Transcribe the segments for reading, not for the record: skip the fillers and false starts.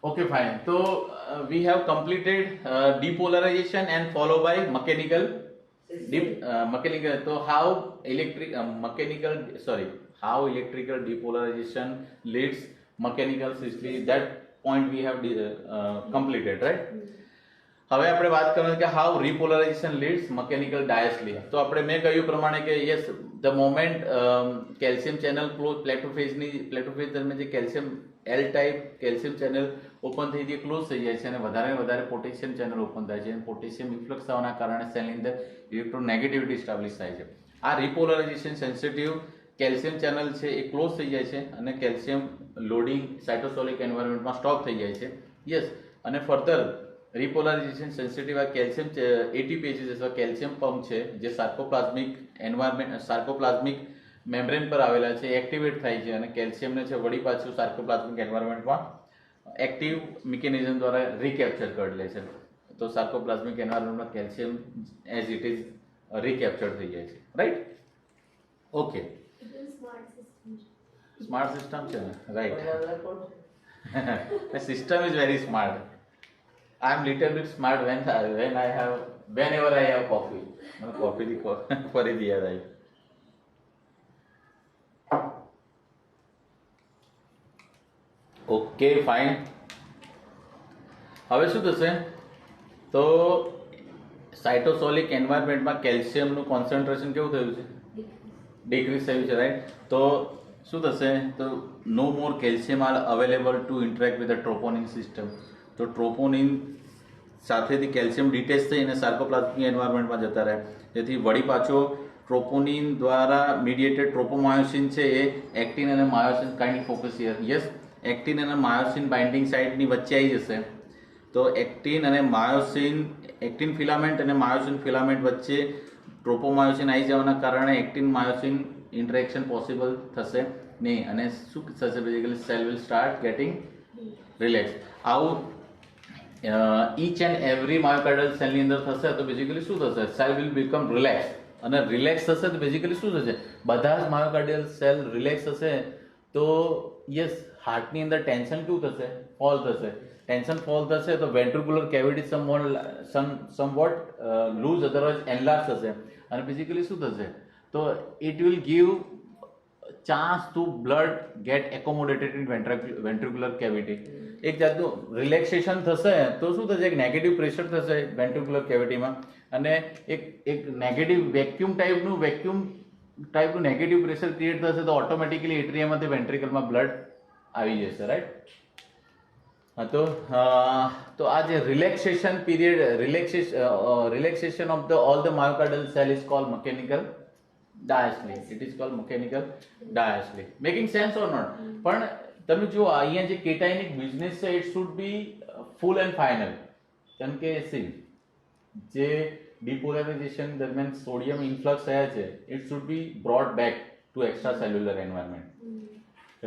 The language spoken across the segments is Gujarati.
Okay, fine. So we have completed depolarization and followed by mechanical. Mechanical. So how how electrical depolarization leads mechanical system. That point we have completed, right? હવે આપણે વાત કરવાની કે હાઉ રિપોલરાઇઝેશન લીડ્સ મિકેનિકલ ડાયસ્લી. તો આપણે મેં કહ્યું પ્રમાણે કે yes the moment calcium channel close plateau phase દરમિયાન જે calcium L type calcium channel open થઈ જાય ક્લોઝ થઈ જાય છે અને વધારે પોટેશિયમ ચેનલ ઓપન થાય છે અને પોટેશિયમ ઇન્ફ્લક્સ થવાના કારણે સેલની અંદર ઇલેક્ટ્રોનેગેટિવિટી સ્ટાબ્લિશ થાય છે. આ રિપોલરાઇઝેશન સેન્સિટિવ કેલ્શિયમ ચેનલ છે એ ક્લોઝ થઈ જાય છે અને કેલ્શિયમ લોડિંગ સાઇટોસોલિક એન્વાયરમેન્ટમાં સ્ટોપ થઈ જાય છે. યસ, અને ફર્ધર રિપોલરાઇઝેશન સેન્સિટિવ આ કેલ્શિયમ એટીપીએચીસ અથવા કેલ્શિયમ પંપ છે જે સાર્કોપ્લાઝમિક મેમ્બ્રેન પર આવેલા છે, એક્ટિવેટ થાય છે અને કેલ્શિયમને છે વળી પાછું સાર્કોપ્લાઝમિક એન્વાયરમેન્ટમાં એક્ટિવ મિકેનિઝમ દ્વારા રિકેપ્ચર કરી લે છે. તો સાર્કોપ્લાઝમિક એન્વાયરમેન્ટમાં calcium as it is recapture થઈ જાય છે, રાઈટ? ઓકે, સ્માર્ટ સિસ્ટમ છે ને, right? System is very smart. I am little bit smart whenever I have coffee. Coffee दी ફરીથી યાદ આવી. Okay, fine. હવે શું થશે? તો સાઇટોસોલિક એન્વાયરમેન્ટમાં કેલ્શિયમનું કોન્સન્ટ્રેશન કેવું થયું છે? ડિક્રીઝ થયું છે, રાઈટ? તો શું થશે? તો no more calcium are available to interact with the troponin system. તો ટ્રોપોનિન સાથેથી કેલ્શિયમ ડિટેચ થઈને સાર્કોપ્લાઝમિક એન્વાયરમેન્ટમાં જતા રહે, જેથી વળી પાછો ટ્રોપોનિન દ્વારા મીડિયેટેડ ટ્રોપોમાયોસિન છે એ એક્ટિન અને myosin kind focus here. Yes, actin અને માયોસિન બાઇન્ડિંગ સાઇટની વચ્ચે આવી જશે. તો એક્ટિન ફિલામેન્ટ અને માયોસિન ફિલામેન્ટ વચ્ચે ટ્રોપોમાયોસિન આવી જવાના કારણે એક્ટિન માયોસિન ઇન્ટરેક્શન પોસિબલ થશે નહીં અને શું થશે? Basically cell will start getting relax. આવું ઈચ એન્ડ એવરી માયોકાર્ડિયલ સેલની અંદર થશે તો બેઝિકલી શું થશે? સેલ વિલ બીકમ રિલેક્સ અને રિલેક્સ થશે તો બેઝિકલી શું થશે? બધા જ માયોકાર્ડિયલ સેલ રિલેક્સ થશે તો યસ, હાર્ટની અંદર ટેન્શન કેવું થશે? ફોલ થશે. ટેન્શન ફોલ થશે તો ventricular cavity somewhat loose otherwise enlarge થશે અને બેઝિકલી શું થશે? તો it will give chance to blood get accommodated in ventricular cavity. એક જાતનું રિલેક્સેશન થશે તો શું થશે? એક નેગેટિવ પ્રેશર થશે વેન્ટ્રિક્યુલર કેવિટીમાં અને એક નેગેટિવ વેક્યુમ ટાઈપનું નેગેટિવ પ્રેશર ક્રિએટ થશે તો ઓટોમેટિકલી એટ્રિયમમાંથી વેન્ટ્રિકલમાં બ્લડ આવી જશે, રાઈટ? હા, તો આ જે relaxation period relaxation of all the myocardial cell is called mechanical diastole. It is called mechanical diastole. Making sense or not? પણ તમે જુઓ અહીંયા જે કેટાયનિક બિઝનેસ છે it should B full and final. કેમ કે સી જે ડિપોલરાઇઝેશન દરમિયાન સોડિયમ ઇન્ફ્લક્સ થયા છે it should be brought back to extra cellular environment.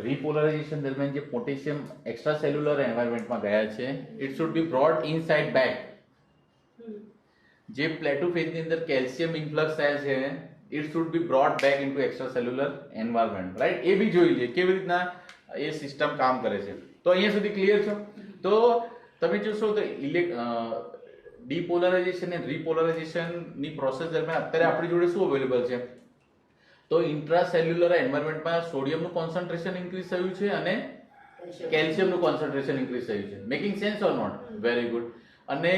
Repolarization દરમિયાન જે પોટેશિયમ એક્સ્ટ્રા સેલ્યુલર એન્વાયરમેન્ટમાં ગયા છે it should be brought inside back. જે પ્લેટોફેઝની અંદર કેલ્શિયમ ઇન્ફ્લક્સ થયા છે it should be brought back into extra cellular environment, right? એ બી જોઈ લે કેવી રીતના એ સિસ્ટમ કામ કરે છે. તો અહીંયા સુધી ક્લિયર છો? તો તમે જોશો તો ડિપોલરાઇઝેશન અને રિપોલરાઇઝેશનની પ્રોસેસ દરમિયાન અત્યારે આપણી જોડે શું અવેલેબલ છે? તો ઇન્ટ્રાસેલ્યુલર એન્વાયરમેન્ટમાં સોડિયમનું કોન્સન્ટ્રેશન ઇન્ક્રીઝ થયું છે અને કેલ્શિયમનું કોન્સન્ટ્રેશન ઇન્ક્રીઝ થયું છે. Making sense or not? Very good. અને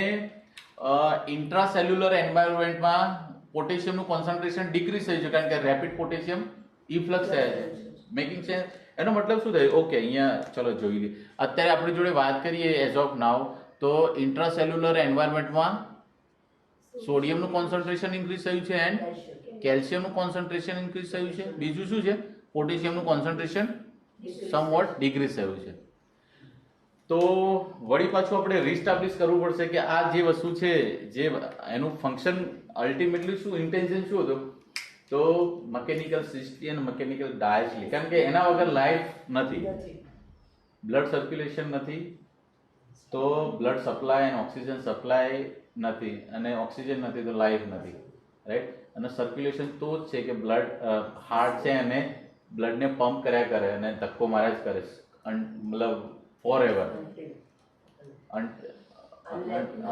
ઇન્ટ્રાસેલ્યુલર એન્વાયરમેન્ટમાં પોટેશિયમનું કોન્સન્ટ્રેશન ડિક્રીઝ થયું છે કારણ કે રેપિડ પોટેશિયમ ઇન્ફ્લક્સ થયા છે. Making sense? એનો મતલબ શું થાય? ઓકે, અહીંયા ચલો જોઈ લઈએ. અત્યારે આપણી જોડે વાત કરીએ એઝ ઓફ નાવ તો ઇન્ટ્રાસેલ્યુલર એન્વાયરમેન્ટમાં સોડિયમનું કોન્સન્ટ્રેશન ઇન્ક્રીઝ થયું છે એન્ડ કેલ્શિયમનું કોન્સન્ટ્રેશન ઇન્ક્રીઝ થયું છે. બીજું શું છે? પોટેશિયમનું કોન્સન્ટ્રેશન સમવોટ ડિક્રીઝ થયું છે. તો વળી પાછું આપણે રિસ્ટાબ્લિશ કરવું પડશે કે આ જે વસ્તુ છે જે એનું ફંક્શન અલ્ટિમેટલી શું ઇન્ટેન્શન શું હતું? તો મિકેનિકલ સિસ્ટમ અને મિકેનિકલ ડાયસ્ટલી. કારણ કે એના વગર લાઈફ નથી. બ્લડ સર્ક્યુલેશન નથી તો બ્લડ સપ્લાય અને ઓક્સિજન સપ્લાય નથી અને ઓક્સિજન નથી તો લાઈફ નથી, રાઈટ? અને સર્ક્યુલેશન તો જ છે કે બ્લડ હાર્ટ છે અને બ્લડને પંપ કર્યા કરે અને ધક્કો માર્યા જ કરે મતલબ ફોર એવર,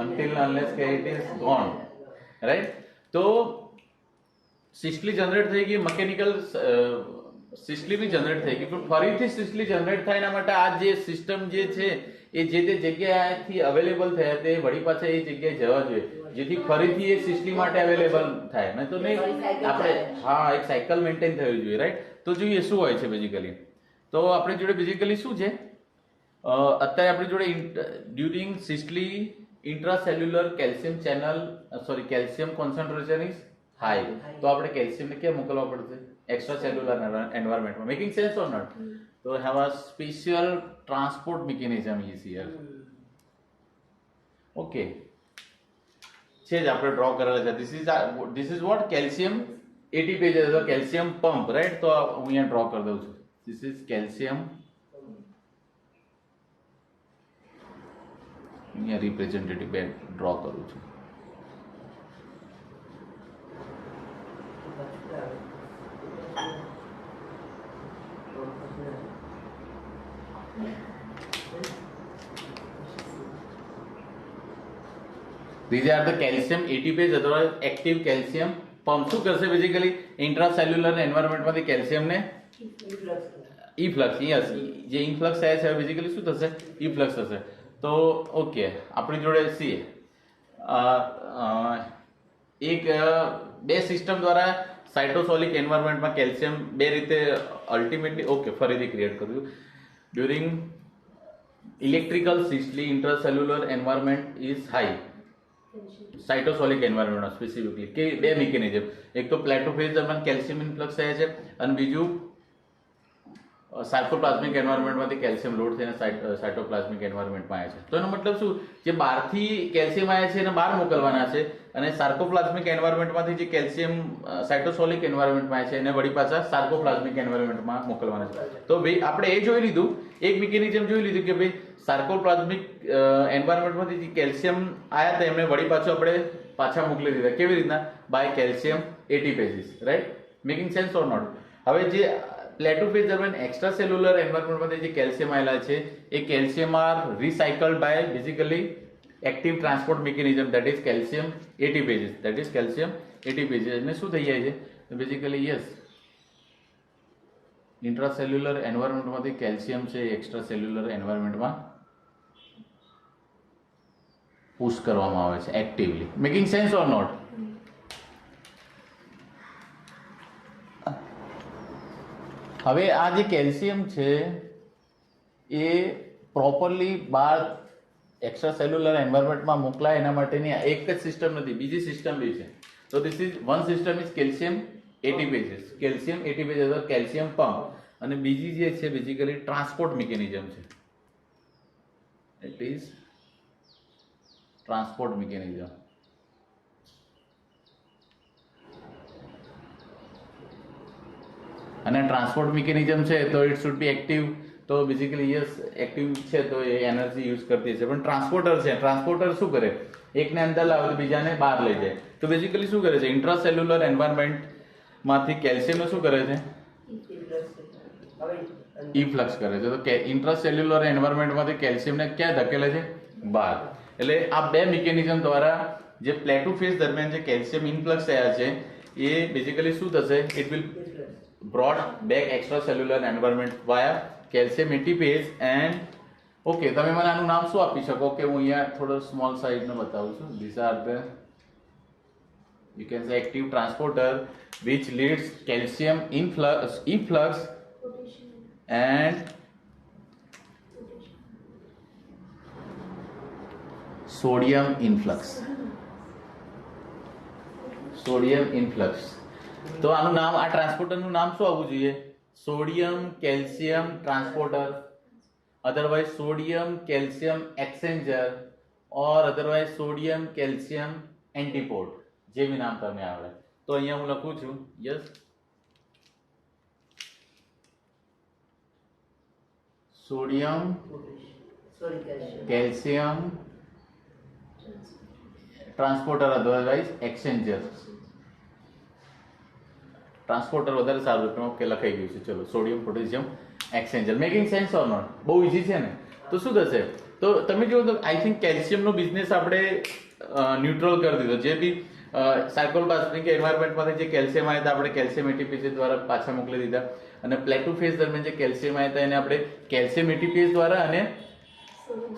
until unless કે it is gone, right? તો સિસ્ટલી જનરેટ થઈ ગઈ, મિકેનિકલ સિસ્ટલી બી જનરેટ થઈ ગઈ, પણ ફરીથી સિસ્ટલી જનરેટ થાય એના માટે આ જે સિસ્ટમ જે છે એ જે તે જગ્યાએથી અવેલેબલ થયા તે વળી પાછા એ જગ્યાએ જવા જોઈએ, જેથી ફરીથી એ સિસ્ટલી માટે અવેલેબલ થાય. નહીં તો નહીં આપણે એક સાયકલ મેન્ટેન થવી જોઈએ, રાઈટ? તો જોઈએ શું હોય છે બેઝિકલી. તો આપણી જોડે બેઝિકલી શું છે અત્યારે આપણી જોડે during systole intracellular calcium channel calcium concentration is high. તો આપણે કેલ્શિયમને ક્યાં મોકલવા પડશે? એક્સ્ટ્રા સેલ્યુલર એન્વાયરમેન્ટમાં. Making sense or not? તો have a special transport mechanism is here. Okay, છે જ આપણે ડ્રો કરેલા છે. This is what calcium ATPase, calcium pump, right? તો હું અહીંયા ડ્રો કરી દઉં છું. ધીસ ઇઝ કેલ્શિયમ, અહીંયા રિપ્રેઝેન્ટેટિવ બેડ ડ્રો કરું છું. These are the calcium ATPase અથવા એક્ટિવ કેલ્શિયમ પંપ. શું કરશે બેઝિકલી? ઇન્ટ્રાસેલ્યુલર એન્વાયરમેન્ટમાંથી કેલ્શિયમને ઇફ્લક્સ, યસ, જે ઇનફ્લક્સ થાય છે બેઝિકલી શું થશે? ઇફ્લક્સ થશે. તો ઓકે, આપણી જોડે સી એક બે સિસ્ટમ દ્વારા સાઇટોસોલિક એન્વાયરમેન્ટમાં કેલ્શિયમ બે રીતે અલ્ટિમેટલી ફરીથી ક્રિએટ કર્યું. During electrical systole intracellular environment is high. Cytosolic environment specifically કે બે મિકેનિઝમ, એક તો પ્લેટોફેઝ દરમિયાન કેલ્શિયમ ઇન્ફ્લક્સ થાય છે અને બીજું સાર્કોપ્લાઝમિક એન્વાયરમેન્ટમાંથી કેલ્શિયમ લોડ થઈને સાઇટોપ્લાઝમિક એન્વાયરમેન્ટમાં આવે છે. તો એનો મતલબ શું? જે બહારથી કેલ્શિયમ આવે છે એને બહાર મોકલવાના છે અને સાર્કોપ્લાઝમિક એન્વાયરમેન્ટમાંથી જે કેલ્શિયમ સાઇટોસોલિક એન્વાયરમેન્ટમાં આવે છે એને વળી પાછા સાર્કોપ્લાઝમિક એન્વાયરમેન્ટમાં મોકલવાના છે. તો ભાઈ આપણે એ જોઈ લીધું, એક મિકેનિઝમ જોઈ લીધું કે ભાઈ સાર્કોપ્લાઝમિક એન્વાયરમેન્ટમાંથી જે કેલ્શિયમ આવ્યા હતા એમને વળી પાછું આપણે પાછા મોકલી દીધા. કેવી રીતના? By calcium ATPases, right? Making sense or not? હવે જે પ્લેટોફેઝ દરમિયાન એક્સ્ટ્રા સેલ્યુલર એન્વાયરમેન્ટમાંથી જે કેલ્શિયમ આવેલા છે એ calcium are recycled by basically active transport mechanism, that is calcium ATPases. That is calcium ATPases. અને શું થઈ જાય છે બેઝિકલી? યસ, ઇન્ટ્રાસેલ્યુલર એન્વાયરમેન્ટમાંથી કેલ્શિયમ છે એક્સ્ટ્રા સેલ્યુલર એન્વાયરમેન્ટમાં પુશ કરવામાં આવે છે actively. Making sense or not? હવે આ જે કેલ્શિયમ છે એ પ્રોપરલી બહાર એક્સ્ટ્રા સેલ્યુલર એન્વાયરમેન્ટમાં મોકલાય એના માટેની એક જ સિસ્ટમ નથી, બીજી સિસ્ટમ બી છે. તો this is one system is calcium ATPases, calcium ATPases અથવા કેલ્શિયમ પંપ, અને બીજી જે છે બેઝિકલી ટ્રાન્સપોર્ટ મિકેનિઝમ છે. It is transport mechanism. અને ટ્રાન્સપોર્ટ મિકેનિઝમ છે તો ઇટ શુડ બી એક્ટિવ. તો બેઝિકલી યસ, એક્ટિવ છે તો એ એનર્જી યુઝ કરતી છે. પણ ટ્રાન્સપોર્ટર છે, ટ્રાન્સપોર્ટર શું કરે? એકને અંદર લાવે તો બીજાને બહાર લઈ જાય. તો બેઝિકલી શું કરે છે? ઇન્ટ્રાસેલ્યુલર એન્વાયરમેન્ટમાંથી કેલ્શિયમને શું કરે છે? ઇફ્લક્સ કરે છે. તો ઇન્ટ્રાસેલ્યુલર એન્વાયરમેન્ટમાંથી કેલ્શિયમને ક્યાં ધકેલે છે? બહાર. એટલે આ બે મિકેનિઝમ દ્વારા જે પ્લેટોફેઝ દરમિયાન જે કેલ્શિયમ ઇનફ્લક્સ થયા છે એ બેઝિકલી શું થશે? It will brought back extracellular environment via calcium ATPase and okay, તમે મને આનું નામ શું આપી શકો? કે હું અહીંયા થોડો સ્મોલ સાઇઝનો બતાવું છું. these are the, you can say, active transporter which leads calcium efflux and sodium influx. તો આનું નામ, આ ટ્રાન્સપોર્ટરનું નામ શું આવવું જોઈએ? Sodium calcium transporter, otherwise sodium calcium exchanger or otherwise sodium calcium antiport, જે બી નામ તમને આવડે. તો અહીંયા હું લખું છું yes, sodium calcium transporter otherwise exchanger. Transporter વધારે સારું છે. ઓકે, લખાઈ ગયું છે. ચલો, sodium potassium exchanger. Making sense or not? બહુ ઈઝી છે ને? તો શું થશે? તો તમે જુઓ તો આઈ થિંક કેલ્શિયમનો બિઝનેસ આપણે ન્યુટ્રલ કરી દીધો. જે બી સાયકોપ્લાઝમિક એન્વાયરમેન્ટમાંથી જે કેલ્શિયમ આવ્યા હતા આપણે કેલ્શિયમ એટીપીએસ દ્વારા પાછા મોકલી દીધા, અને પ્લેટુ ફેઝ દરમિયાન જે કેલ્શિયમ આવ્યા હતા એને આપણે કેલ્શિયમ એટીપીએસ દ્વારા અને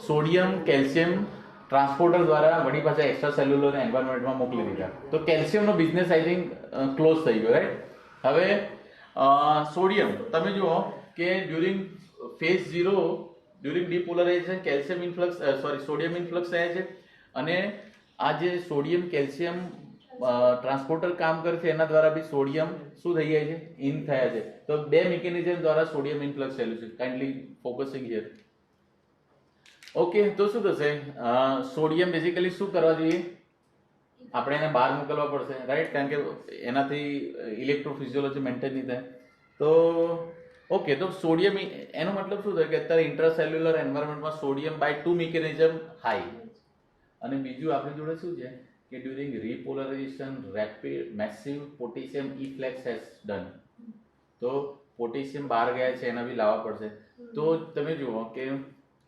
સોડિયમ કેલ્શિયમ ટ્રાન્સપોર્ટર દ્વારા વળી પાછા એક્સ્ટ્રા સેલ્યુલર એન્વાયરમેન્ટમાં મોકલી દીધા. તો કેલ્શિયમનો બિઝનેસ આઈ થિંક ક્લોઝ થઈ ગયો, રાઈટ. હવે સોડિયમ તમે જુઓ કે during phase 0 during depolarization calcium influx sodium influx થાય છે, અને આ જે સોડિયમ કેલ્શિયમ ટ્રાન્સપોર્ટર કામ કરે છે એના દ્વારા બી સોડિયમ શું થઈ જાય છે, ઇન થયા છે. તો બે મિકેનિઝમ દ્વારા સોડિયમ ઇન્ફ્લક્સ થયેલું છે. Kindly focusing here. ઓકે, તો શું થશે? સોડિયમ બેઝિકલી શું કરવા જોઈએ? આપણે એને બહાર મોકલવા પડશે, રાઈટ, કારણ કે એનાથી ઇલેક્ટ્રોફિઝિયોલોજી મેન્ટેન નહીં થાય. તો ઓકે, તો સોડિયમ એનો મતલબ શું થાય કે અત્યારે ઇન્ટ્રાસેલ્યુલર એન્વાયરમેન્ટમાં સોડિયમ બાય 2 મિકેનિઝમ હાઈ, અને બીજું આપણી જોડે શું છે કે during repolarization rapid massive potassium efflux has done. તો પોટેશિયમ બહાર ગયા છે એના બી લાવવા પડશે. તો તમે જુઓ કે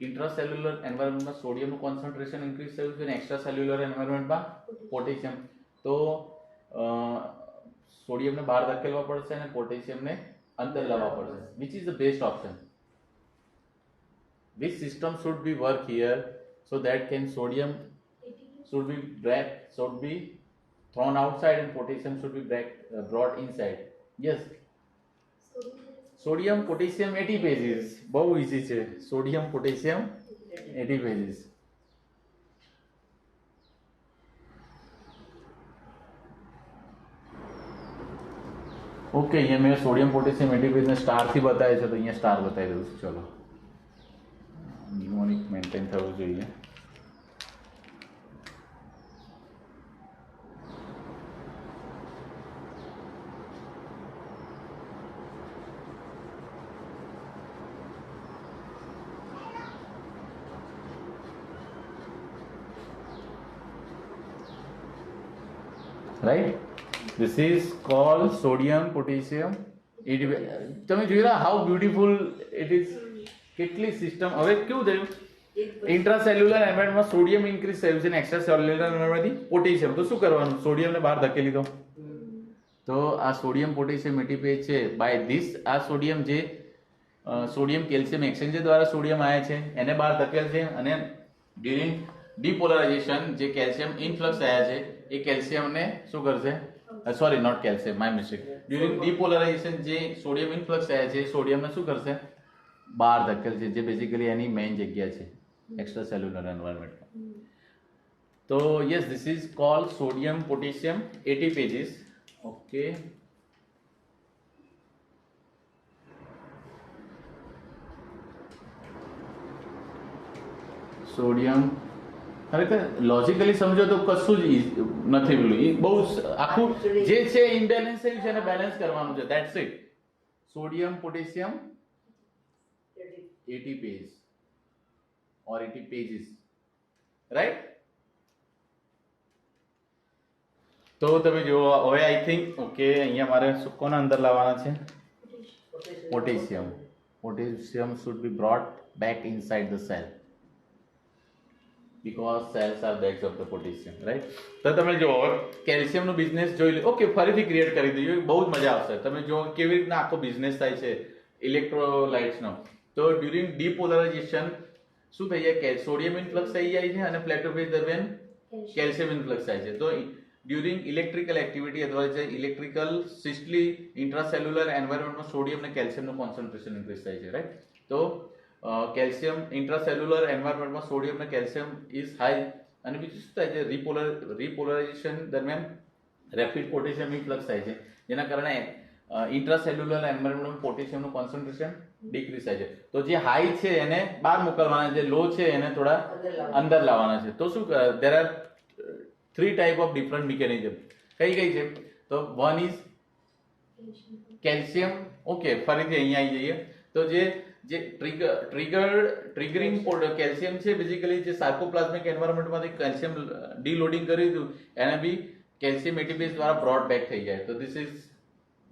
ઇન્ટ્રાસેલ્યુલર એન્વાયરમેન્ટમાં સોડિયમનું કોન્સન્ટ્રેશન ઇન્ક્રીઝ થયું છે અને એક્સ્ટ્રા સેલ્યુલર એન્વાયરમેન્ટમાં પોટેશિયમ. તો સોડિયમને બહાર ધકેલવા પડશે અને પોટેશિયમને અંદર લાવવા પડશે. Which is the best option? Which system should be work here so that can sodium should be thrown outside and potassium should be brought inside? Yes, sodium potassium ATPases. બહુ easy છે. sodium potassium ATPases. ઓકે, અહીંયા મેં સોડિયમ પોટેશિયમ એટીપેઝ ને સ્ટાર થી બતાવ્યા છે, તો અહીંયા સ્ટાર બતાવી દઉં છું. ચલો, ન્યુમોનિક મેન્ટેન થવું જોઈએ. Right, this is called sodium potassium ATP. તમે જોયું હાઉ બ્યુટીફુલ ઇટ ઇઝ. કેટલી સિસ્ટમ. હવે કેવું થયું, ઇન્ટ્રાસેલ્યુલર એન્વાયરમેન્ટમાં સોડિયમ ઇન્ક્રીઝ થયું છે અને એક્સ્ટ્રા સેલ્યુલર એન્વાયરમેન્ટમાંથી પોટેશિયમ. તો શું કરવાનું? સોડિયમને બહાર ધકેલી દો. તો આ સોડિયમ પોટેશિયમ એટીપેઝ છે બાય ધીસ, આ સોડિયમ જે સોડિયમ કેલ્શિયમ એક્સચેન્જર દ્વારા સોડિયમ આવ્યા છે એને બહાર ધકેલ છે, અને ડ્યુરિંગ ડીપોલરાઇઝેશન જે કેલ્શિયમ ઇનફ્લક્સ આવ્યા છે એ કેલ્શિયમને શું કરશે? Sorry, not calcium, my mistake. During depolarization જે સોડિયમ ઇનફ્લક્સ આવ્યા છે સોડિયમને શું કરશે? બહાર ધકેલશે, જે બેઝિકલી એની મેઇન જગ્યા છે એક્સ્ટ્રા સેલ્યુલર એન્વાયરમેન્ટમાં. તો yes, this is called sodium potassium ATPases. Okay, sodium ખરેખર લોજિકલી સમજો તો કશું જ નથી પેલું. એ બહુ આખું જે છે ઇમ્બેલેન્સ થયું છે એને બેલેન્સ કરવાનું છે. That's it. Sodium potassium ATPase or ATPases, right? તો તમે જો હવે આઈ થિંક ઓકે, અહીંયા મારે કોને અંદર લાવવાના છે? Potassium. Potassium should be brought back inside the cell because cells are bags of the potassium, right? તો તમે જો કેલ્શિયમનો બિઝનેસ જોઈ લો. ઓકે, ફરીથી ક્રિએટ કરી દઈએ, બહુ જ મજા આવશે. તમે જો કેવી રીતના આખો બિઝનેસ થાય છે ઇલેક્ટ્રોલાઇટ્સનો. તો ડ્યુરિંગ ડીપોલરાઇઝેશન શું થઈ જાય કે સોડિયમ ઇન્ફ્લક્સ થઈ જાય છે અને પ્લેટો ફેઝ દરમિયાન કેલ્શિયમ ઇન્ફ્લક્સ થાય છે. તો ડ્યુરિંગ ઇલેક્ટ્રિકલ એક્ટિવિટી અથવા જે ઇલેક્ટ્રિકલ સિસ્ટલી ઇન્ટ્રાસેલ્યુલર એન્વાયરમેન્ટમાં સોડિયમ અને કેલ્શિયમનું કોન્સન્ટ્રેશન ઇન્ક્રીઝ થાય છે, રાઈટ. તો કેલ્શિયમ ઇન્ટ્રાસેલ્યુલર એન્વાયરમેન્ટમાં સોડિયમ અને કેલ્શિયમ ઇઝ હાઈ, અને બીજું શું થાય છે રીપોલરાઇઝેશન દરમિયાન રેપિડ પોટેશિયમ ઇન્ફ્લક્સ થાય છે, જેના કારણે ઇન્ટ્રાસેલ્યુલર એન્વાયરમેન્ટમાં પોટેશિયમનું કોન્સન્ટ્રેશન ડિક્રીઝ થાય છે. તો જે હાઈ છે એને બહાર મોકલવાના, જે લો છે એને થોડા અંદર લાવવાના છે. તો શું there are 3 type of different mechanism. કઈ છે? તો વન ઇઝ કેલ્શિયમ. ઓકે, ફરીથી અહીંયા આવી જઈએ. તો જે ટ્રિગરિંગ કેલ્શિયમ છે બેઝિકલી જે સાર્કોપ્લાઝમિક એન્વાયરમેન્ટમાંથી કેલ્શિયમ ડીલોડિંગ કર્યું હતું એને બી કેલ્શિયમ એટીપેઝ દ્વારા બ્રોડ બેક થઈ જાય. તો this is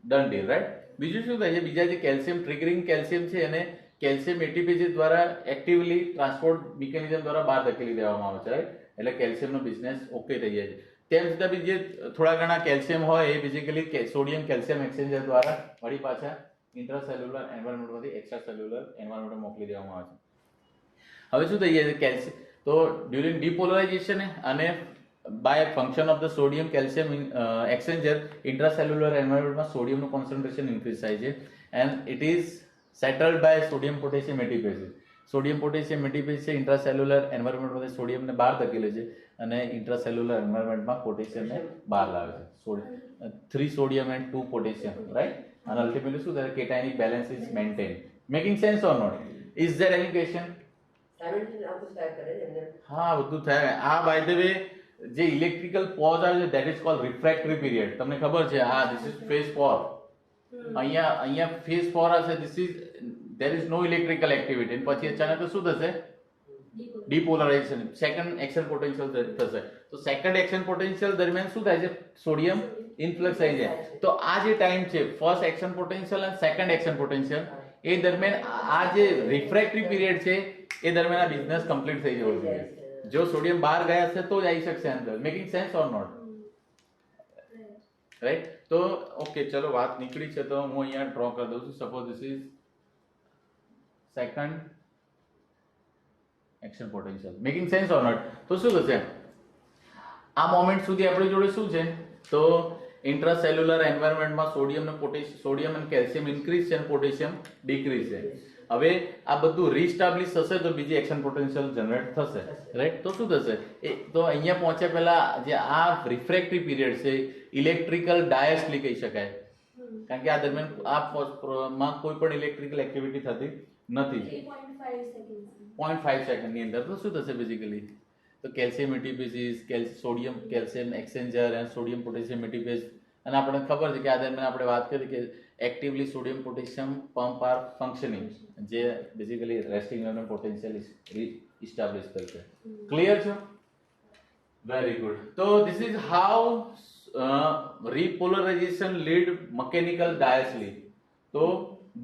done deal, right. બીજું શું થાય છે? બીજા જે કેલ્શિયમ ટ્રિગરિંગ કેલ્શિયમ છે એને કેલ્શિયમ એટીપીસી દ્વારા એક્ટિવલી ટ્રાન્સપોર્ટ મિકેનિઝમ દ્વારા બહાર ધકેલી દેવામાં આવે છે, રાઈટ? એટલે કેલ્શિયમનો બિઝનેસ ઓકે થઈ જાય છે. તેમ છતાં બી જે થોડા ઘણા કેલ્શિયમ હોય એ બેઝિકલી સોડિયમ કેલ્શિયમ એક્સચેન્જર દ્વારા વળી પાછા ઇન્ટ્રાસેલ્યુલર એન્વાયરમેન્ટમાંથી એક્સ્ટ્રા સેલ્યુલર એન્વાયરમેન્ટમાં મોકલી દેવામાં આવે છે. હવે શું થઈ જાય છે કેલ્શિયમ, તો ડ્યુરિંગ ડિપોલરાઇઝેશન અને by function of the sodium calcium exchanger intracellular એન્વાયરમેન્ટમાં સોડિયમનું કોન્સન્ટ્રેશન ઇન્ક્રીઝ થાય છે and it is settled by sodium potassium ATPases. Sodium potassium ATPases intracellular એન્વાયરમેન્ટમાંથી સોડિયમને બહાર ધકેલે છે અને ઇન્ટ્રાસેલ્યુલર એન્વાયરમેન્ટમાં પોટેશિયમને બહાર લાવે છે. 3 સોડિયમ એન્ડ 2 પોટેશિયમ, રાઈટ? અને અલ્ટિમેટલી શું થાય? Cationic balance is maintain. Making sense or not? Is there any question? હા, બધું થાય. આ બાય ધ વે જે ઇલેક્ટ્રિકલ પોઝ આવે છે that is called refractory period. તમને ખબર છે? હા, ધીસ ઇઝ ફેઝ 4. અહીંયા ફેઝ 4 હશે. This is there is no electrical activity. પછી અચાનક શું થશે? ડિપોલરાઇઝેશન, સેકન્ડ એક્શન પોટેન્શિયલ થશે. તો સેકન્ડ એક્શન પોટેન્શિયલ દરમિયાન શું થાય છે? સોડિયમ ઇન્ફ્લક્સ થઈ જાય. તો આ જે ટાઈમ છે ફર્સ્ટ એક્શન પોટેન્શિયલ અને સેકન્ડ એક્શન પોટેન્શિયલ, એ દરમિયાન આ જે રિફ્રેક્ટરી પીરિયડ છે એ દરમિયાન આ બિઝનેસ કમ્પ્લીટ થઈ જવો જોઈએ. જો સોડિયમ બહાર ગયા હશે તો જ આવી શકશે અંદર. Making sense or not? Right? તો ઓકે, ચલો વાત નીકળી છે તો હું અહીંયા ડ્રો કરી દઉં છું. Suppose this is second action potential. Making sense or not? તો શું થશે? આ મોમેન્ટ સુધી આપણી જોડે શું છે? તો ઇન્ટ્રાસેલ્યુલર એન્વાયરમેન્ટમાં સોડિયમ અને કેલ્શિયમ ઇન્ક્રીઝ છે અને પોટેશિયમ ડિક્રીઝ છે. હવે આ બધું રીસ્ટાબ્લિશ થશે તો બીજી એક્શન પોટેન્શિયલ જનરેટ થશે, રાઈટ? તો શું થશે? તો અહીંયા પહોંચ્યા પહેલા જે આ રિફ્રેક્ટરી પીરિયડ છે ઇલેક્ટ્રિકલ ડાયસ્ટલી કહી શકાય, કારણ કે આ દરમિયાન આ કોઈ પણ ઇલેક્ટ્રિકલ એક્ટિવિટી થતી નથી. 0.5 સેકન્ડની અંદર. તો શું થશે બેઝિકલી? તો કેલ્શિયમ એટીપેસીસ, સોડિયમ કેલ્શિયમ એક્સચેન્જર અને સોડિયમ પોટેશિયમ એટીપેસ. અને આપણને ખબર છે કે આ દરમિયાન આપણે વાત કરી કે actively sodium potassium pump are functioning, જે basically resting level potential establish કરશે. ક્લિયર છે? Very good. તો this is how repolarization lead mechanical diastole. તો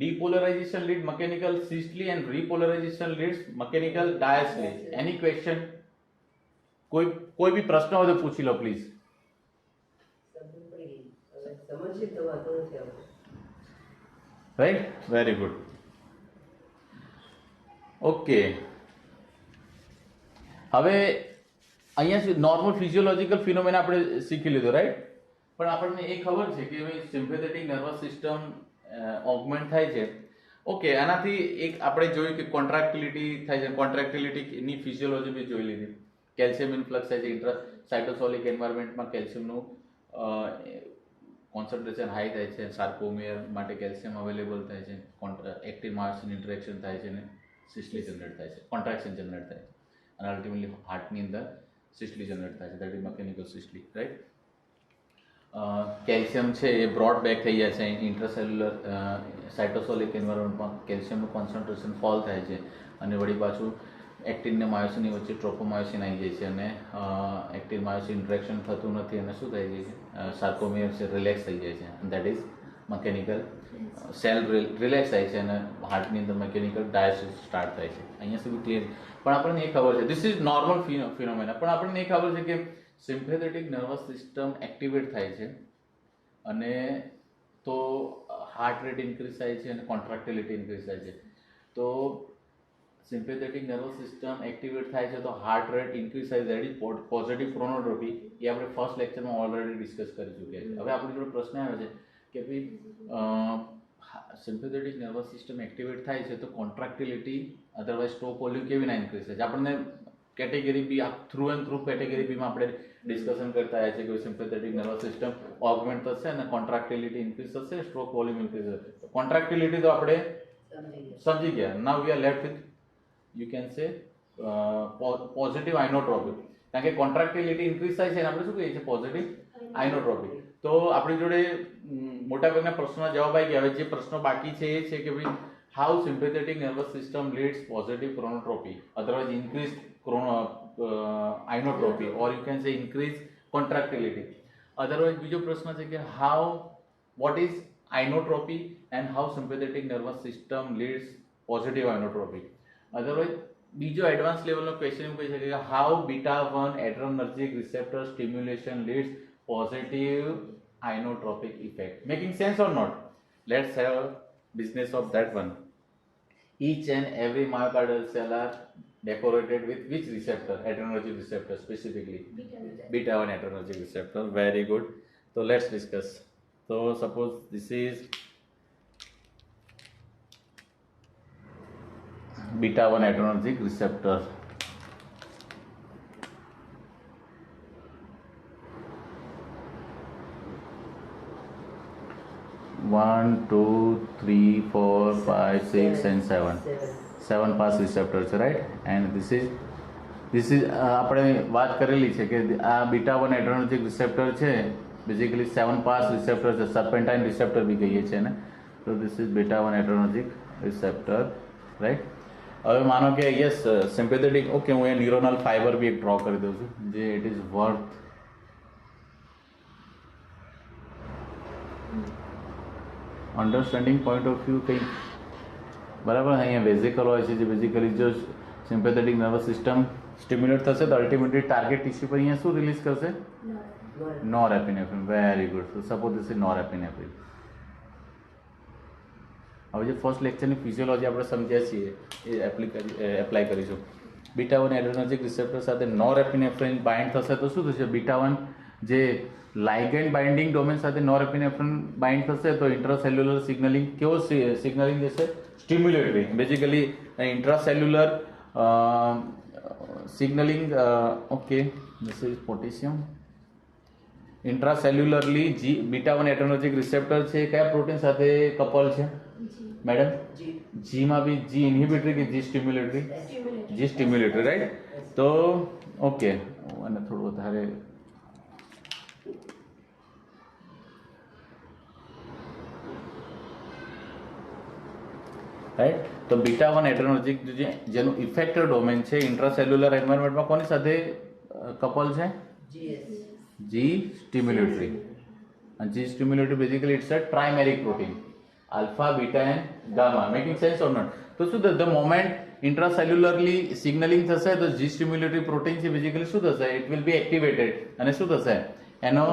depolarization lead mechanical systole and repolarization leads mechanical diastole. Any question? કોઈ બી પ્રશ્ન હોય તો પૂછી લો please. Right? Very good. Okay, હવે અહીંયા નોર્મલ ફિઝિયોલોજિકલ ફિનોમેના આપણે શીખી લીધો, રાઈટ? પણ આપણને એ ખબર છે કે ભાઈ સિમ્પેથેટિક નર્વસ સિસ્ટમ ઓગમેન્ટ થાય છે. ઓકે, આનાથી એક આપણે જોયું કે કોન્ટ્રાક્ટિલિટી થાય છે. કોન્ટ્રાક્ટિલિટીની ફિઝિયોલોજી બી જોઈ લીધી. કેલ્શિયમ ઇન્ફ્લક્સ થાય છે ઇન્ટ્રાસાઇટોસોલિક એન્વાયરમેન્ટમાં, કેલ્શિયમનું કોન્સન્ટ્રેશન હાઈ થાય છે. સાર્કોમિયર માટે કેલ્શિયમ અવેલેબલ થાય છે. એક્ટિન માયોસિન ઇન્ટરેક્શન થાય છે અને સિસ્ટલી જનરેટ થાય છે, કોન્ટ્રાક્શન જનરેટ થાય છે અને અલ્ટિમેટલી હાર્ટની અંદર સિસ્ટલી જનરેટ થાય છે. That is mechanical systole, right? Calcium છે એ બ્રોડ બેક થઈ જાય છે. ઇન્ટ્રાસેલ્યુલર સાઇટોસોલિક એન્વાયરમેન્ટમાં કેલ્શિયમનું કોન્સન્ટ્રેશન ફોલ થાય છે અને વળી પાછું એક્ટિન ને માયોસિનની વચ્ચે ટ્રોપોમાયોસિન આવી જાય છે અને એક્ટિન માયોસિન ઇન્ટરેક્શન થતું નથી અને શું થઈ જાય છે? સાર્કોમિયર છે રિલેક્સ થઈ જાય છે અને that is mechanical cell relax થાય છે અને હાર્ટની અંદર મિકેનિકલ ડાયાસ્ટોલિસ સ્ટાર્ટ થાય છે. અહીંયા સુધી ક્લિયર? પણ આપણને એ ખબર છે ધીસ ઇઝ નોર્મલ ફિનોમેના. પણ આપણને એ ખબર છે કે સિમ્પેથેટિક નર્વસ સિસ્ટમ એક્ટિવેટ થાય છે અને તો હાર્ટ રેટ ઇન્ક્રીઝ થાય છે અને કોન્ટ્રાક્ટિલિટી ઇન્ક્રીઝ થાય છે. તો સિમ્પેથેટિક નર્વસ સિસ્ટમ એક્ટિવેટ થાય છે તો હાર્ટ રેટ ઇન્ક્રીઝ થાય, દેટ ઇઝ પોઝિટિવ ક્રોનોટ્રોપી. એ આપણે ફર્સ્ટ લેક્ચરમાં ઓલરેડી ડિસ્કસ કરી ચૂક્યા છે. હવે આપણી જોડે પ્રશ્ન આવે છે કે ભાઈ સિમ્પેથેટિક નર્વસ સિસ્ટમ એક્ટિવેટ થાય છે તો કોન્ટ્રાક્ટિલિટી અધરવાઇઝ સ્ટ્રોક વોલ્યુમ કેવી રીતે ઇન્ક્રીઝ થાય છે? આપણને category B through and through category બીમાં આપણે ડિસ્કશન કરતા આવ્યા છે કે સિમ્પેથેટિક નર્વસ સિસ્ટમ ઓગમેન્ટ થશે અને કોન્ટ્રાક્ટિલિટી ઇન્ક્રીઝ થશે, સ્ટ્રોક વોલ્યુમ ઇન્ક્રીઝ થશે. કોન્ટ્રાક્ટિલિટી તો આપણે સમજી ગયા. Now we are left with you can say positive inotropy. કારણ કે કોન્ટ્રાક્ટિલિટી ઇન્ક્રીઝ થાય છે અને આપણે શું કહીએ છીએ? પોઝિટિવ આઇનોટ્રોપી. તો આપણી જોડે મોટાભાગના પ્રશ્નોના જવાબ આવી ગયા. હવે જે પ્રશ્નો બાકી છે એ છે કે ભાઈ how sympathetic nervous system leads positive chronotropy, otherwise increase inotropy or you can say increase contractility. Otherwise બીજો પ્રશ્ન છે કે how what is inotropy and how sympathetic nervous system leads positive inotropic. Otherwise બીજો એડવાન્સ લેવલનો ક્વેશ્ચન એવું કહી શકે કે how beta 1 adrenergic receptor stimulation leads positive inotropic effect. Making sense or not? Let's have a business of that one. Each and every myocardial cell are decorated with which receptor? Adrenergic receptor specifically. Beta 1 adrenergic receptor. Very good. So let's discuss. So suppose this is beta 1 adrenergic receptor. One, two, three, four, five, six, and seven. Seven pass receptor છે, right? And this is આપણે વાત કરેલી છે કે આ બીટા 1 એડ્રેનર્જિક રિસેપ્ટર છે, બેઝિકલી 7 પાસ રિસેપ્ટર છે, સર્પેન્ટાઇન રિસેપ્ટર બી કહીએ છીએ ને. તો this is beta 1 adrenergic receptor, right? હવે માનો કે યસ સિમ્પેથેટિક, ઓકે, હું એ ન્યુરોનલ ફાઈબર બી એક ડ્રો કરી દઉં છું, જે it is worth understanding point of view કંઈક બરાબર. અહીંયા વેઝિકલ હોય છે, જે બેઝિકલી જો સિમ્પેથેટિક નર્વસ સિસ્ટમ સ્ટિમ્યુલેટ થશે તો અલ્ટિમેટલી ટાર્ગેટ ટિશ્યુ પર અહીંયા શું રિલીઝ કરશે? Norepinephrine. Very good. Suppose this is norepinephrine. હવે જે ફર્સ્ટ લેક્ચરની ફિઝિયોલોજી આપણે સમજ્યા છીએ એ એપ્લાય કરીશું. બીટા 1 એડ્રેનર્જિક રિસેપ્ટર સાથે નોરેપિનેફ્રિન બાઇન્ડ થશે તો શું થશે? બીટા 1 જે લાઇગેન્ડ બાઇન્ડિંગ ડોમેન સાથે નોરેપિનેફ્રિન બાઇન્ડ થશે તો ઇન્ટ્રાસેલ્યુલર સિગ્નલિંગ કેવો સિગ્નલિંગ જશે? Stimulatory. Basically intracellular signalling, okay, this is potassium. Intracellularly beta 1 adrenergic receptor છે કયા પ્રોટીન સાથે કપલ છે મેડમ? જી માં બી જી ઇન્હિબિટરી કે જી સ્ટિમ્યુલેટરી? જી સ્ટિમ્યુલેટરી, રાઈટ? તો ઓકે, અને થોડું વધારે રાઈટ. તો બીટા 1 એડ્રેનર્જિક જેનું ઇફેક્ટર ડોમેન છે ઇન્ટ્રાસેલ્યુલર એન્વાયરમેન્ટમાં કોની સાથે કપલ છે? G stimulatory. અને G stimulatory basically it's a trimeric protein, alpha, beta and gamma. Making sense or not? તો શું થશે? ધ મોમેન્ટ ઇન્ટ્રાસેલ્યુલરલી સિગ્નલિંગ થશે તો જી સ્ટિમ્યુલેટરી પ્રોટીન છે બેઝિકલી શું થશે? ઇટ વિલ બી એક્ટિવેટેડ અને શું થશે? એનો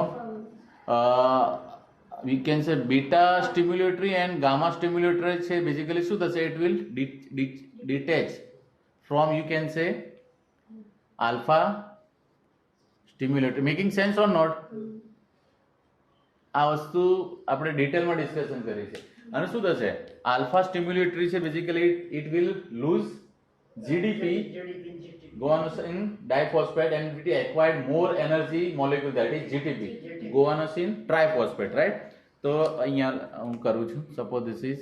we can say beta stimulatory and gamma stimulatory છે basically શું થશે? It will detach from, you can say, alpha stimulatory. Making sense or not? આ વસ્તુ આપણે ડિટેલમાં ડિસ્કશન કરી છે. અને શું થશે? આલ્ફા સ્ટિમ્યુલેટરી છે basically it will lose GDP, guanosine diphosphate, and it acquired more energy molecule, that is GTP, guanosine triphosphate, right? તો અહીંયા હું કરું છું, suppose this is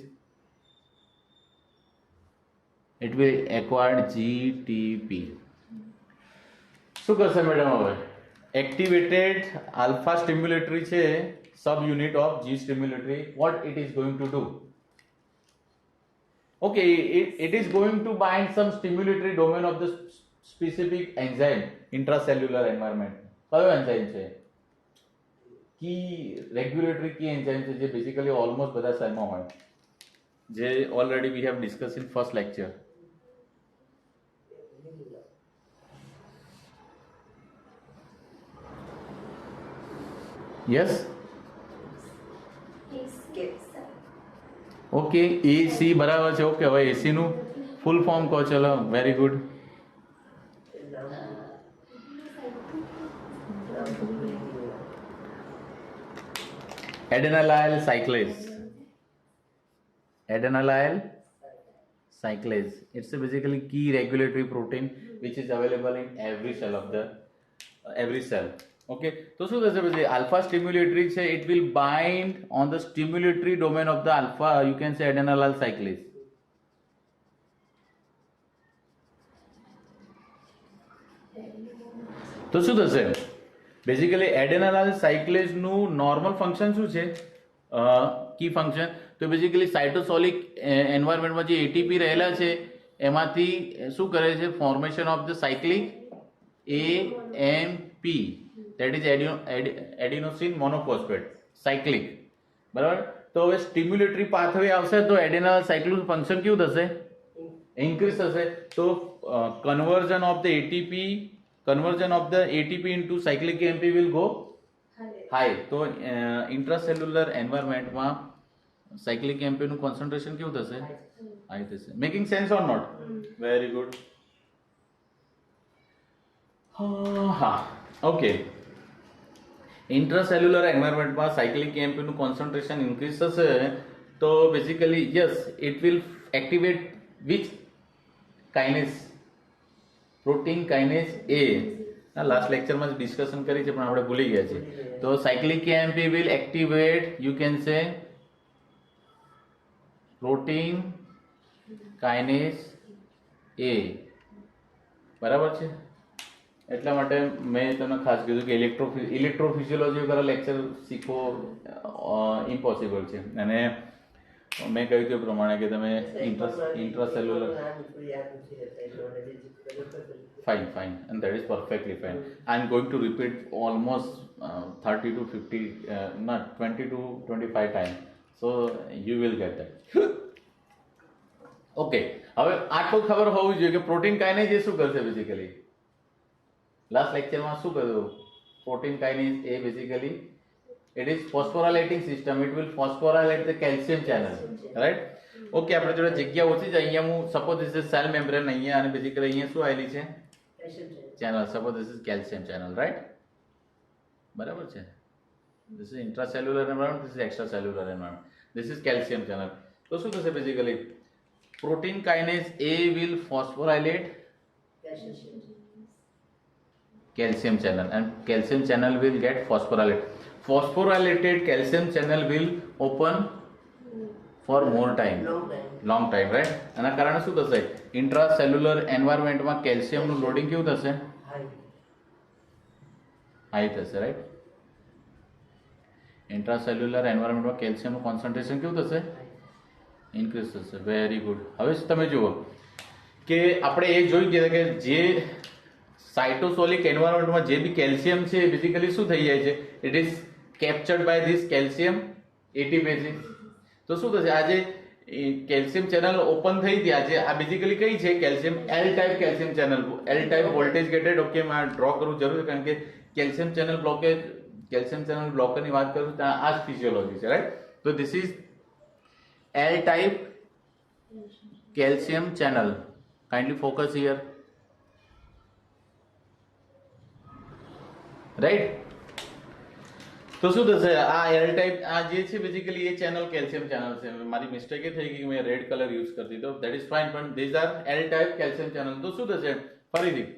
it will acquired GTP. શું કરશે મેડમ? હવે એક્ટિવેટેડ આલ્ફા સ્ટિમ્યુલેટરી છે, subunit of G stimulatory. What it is going to do? Okay, it is going to bind some stimulatory domain of the specific enzyme intracellular environment. કયો એન્ઝાઇમ છે? કી રેગ્યુલેટરી કી એન્ઝાઇમ છે જે બેઝિકલી ઓલમોસ્ટ બધા સેલમાં હોય, જે already we have discuss in first lecture. Yes, okay, AC બરાબર છે. ઓકે, હવે એસી નું ફૂલ ફોર્મ કહો. ચલો, very good. adenylyl cyclase. Adenylyl cyclase, it's a basically key regulatory protein which is available in every cell of the every cell. Okay, તો શું થશે? પછી alpha stimulatory છે, it will bind on the stimulatory domain of the alpha, you can say adenylyl cyclase. તો શું થશે? બેઝિકલી એડેનાલાઇલ સાયક્લેઝ નું નોર્મલ ફંક્શન શું છે? કી ફંક્શન. તો બેઝિકલી સાઇટોસોલિક એન્વાયરમેન્ટમાં જે એટીપી રહેલા છે એમાંથી શું કરે છે? Formation of the cyclic AMP, that is adenosine monophosphate, cyclic. બરાબર. તો હવે સ્ટિમ્યુલેટરી પાથવે આવશે તો એડેનાલાઇલ સાયક્લેઝનું ફંક્શન કેવું થશે? ઇન્ક્રીઝ થશે તો conversion of the ATP into cyclic AMP will go high. તો ઇન્ટ્રાસેલ્યુલર એન્વાયરમેન્ટમાં સાયક્લિક એમપી નું કોન્સન્ટ્રેશન કેવું થશે? હાઈ થશે. Making sense or not? Very good. હા, ઓકે. ઇન્ટ્રાસેલ્યુલર એન્વાયરમેન્ટમાં સાયક્લિક એમપી નું કોન્સન્ટ્રેશન ઇન્ક્રીઝ થશે તો basically yes it will activate which kinase? Protein kinase A. Last લેક્ચરમાં ડિસ્કશન કરી છે પણ આપણે ભૂલી ગયા છીએ. તો cyclic AMP will activate, you can સે, પ્રોટીન કાઇનેસ એ. બરાબર છે? એટલા માટે મેં તમને ખાસ કીધું કે ઇલેક્ટ્રોફિઝિયોલોજી વગર લેક્ચર શીખવો ઇમ્પોસિબલ છે. અને મેં કહ્યું તે પ્રમાણે કે તમે ઇન્ટ્રાસેલ્યુલર fine and that is perfectly fine. I am going to repeat almost 30 to 50 not 20 to 25 times, so you will get that. Okay, હવે આટલું ખબર હોવું જોઈએ કે પ્રોટીન કાઇનેઝ એ શું કરશે બેઝિકલી. લાસ્ટ લેક્ચરમાં શું કર્યું? Protein kinase A basically it is phosphorylating system. It will phosphorylate the calcium channel, right? Okay, આપણે જોડે જગ્યા ઓછી છે. અહીંયા હું suppose this is cell membrane અહીંયા અને બેઝિકલી અહીંયા શું આવેલી છે? Channel. Suppose this is calcium channel, right? બરાબર છે. This is intracellular environment, this is extracellular environment. This is calcium channel. તો શું થશે basically? Protein kinase A will phosphorylate calcium channel and calcium channel will get phosphorylated. Phosphorylated calcium channel will open for more time, long time, right? આના કારણે શું થશે? ઇન્ટ્રાસેલ્યુલર એન્વાયરમેન્ટમાં કેલ્શિયમનું લોડિંગ કેવું થશે? હાઈ થશે, રાઈટ? ઇન્ટ્રાસેલ્યુલર એન્વાયરમેન્ટમાં કેલ્શિયમનું કોન્સન્ટ્રેશન કેવું થશે? ઇન્ક્રીઝ થશે. Very good. હવે તમે જુઓ કે આપણે એ જોઈ ગયા કે જે સાઇટોસોલિક એન્વાયરમેન્ટમાં જે બી કેલ્શિયમ છે બેઝિકલી શું થઈ જાય છે? It is captured by this calcium ATP. તો શું થશે? આજે કેલ્શિયમ ચેનલ ઓપન થઈ હતી આજે. આ બેઝિકલી કઈ છે? Calcium L type calcium channel. L type voltage gated. Okay, મારે ડ્રો કરવું જરૂર છે કારણ કે calcium channel blockage, calcium channel બ્લોકરની વાત કરું તો આ જ ફિઝિયોલોજી છે, રાઈટ? તો this is L type calcium channel. Kindly focus here, right? તો શું થશે? આ એલ ટાઈપ આ જે છે બેઝિકલી એ ચેનલ કેલ્શિયમ ચેનલ છે. મારી મિસ્ટેક એ થઈ ગઈ કે મેં રેડ કલર યુઝ કરી દીધો. ધેટ ઇઝ ફાઇન, પણ these are L type calcium channel. તો શું થશે? ફરીથી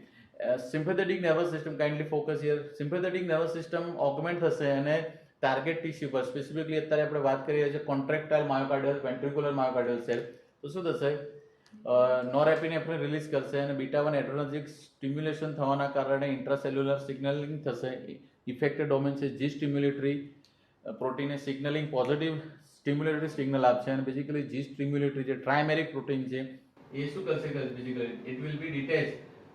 sympathetic nervous system, kindly focus here. Sympathetic nervous system augment થશે અને ટાર્ગેટ ટિશ્યુ પર સ્પેસિફિકલી અત્યારે આપણે વાત કરી રહ્યા છીએ કોન્ટ્રેક્ટાઇલ માયોકાર્ડિયલ, વેન્ટ્રિક્યુલર માયોકાર્ડિયલ સેલ. તો શું થશે? નોરેપિનેફ્રિન રિલીઝ કરશે અને બીટા 1 એડ્રેનર્જિક સ્ટિમ્યુલેશન થવાના કારણે ઇન્ટ્રાસેલ્યુલર સિગ્નલિંગ થશે. ઇફેક્ટેડ ડોમેન છે જી સ્ટિમ્યુલેટરી. પ્રોટીને સિગ્નલિંગ પોઝિટિવ સ્ટિમ્યુલેટરી સિગ્નલ આપશે અને બેઝિકલી જી સ્ટિમ્યુલેટરી જે ટ્રાઇમેરિક પ્રોટીન છે એ શું કરશે? Basically it will be detach.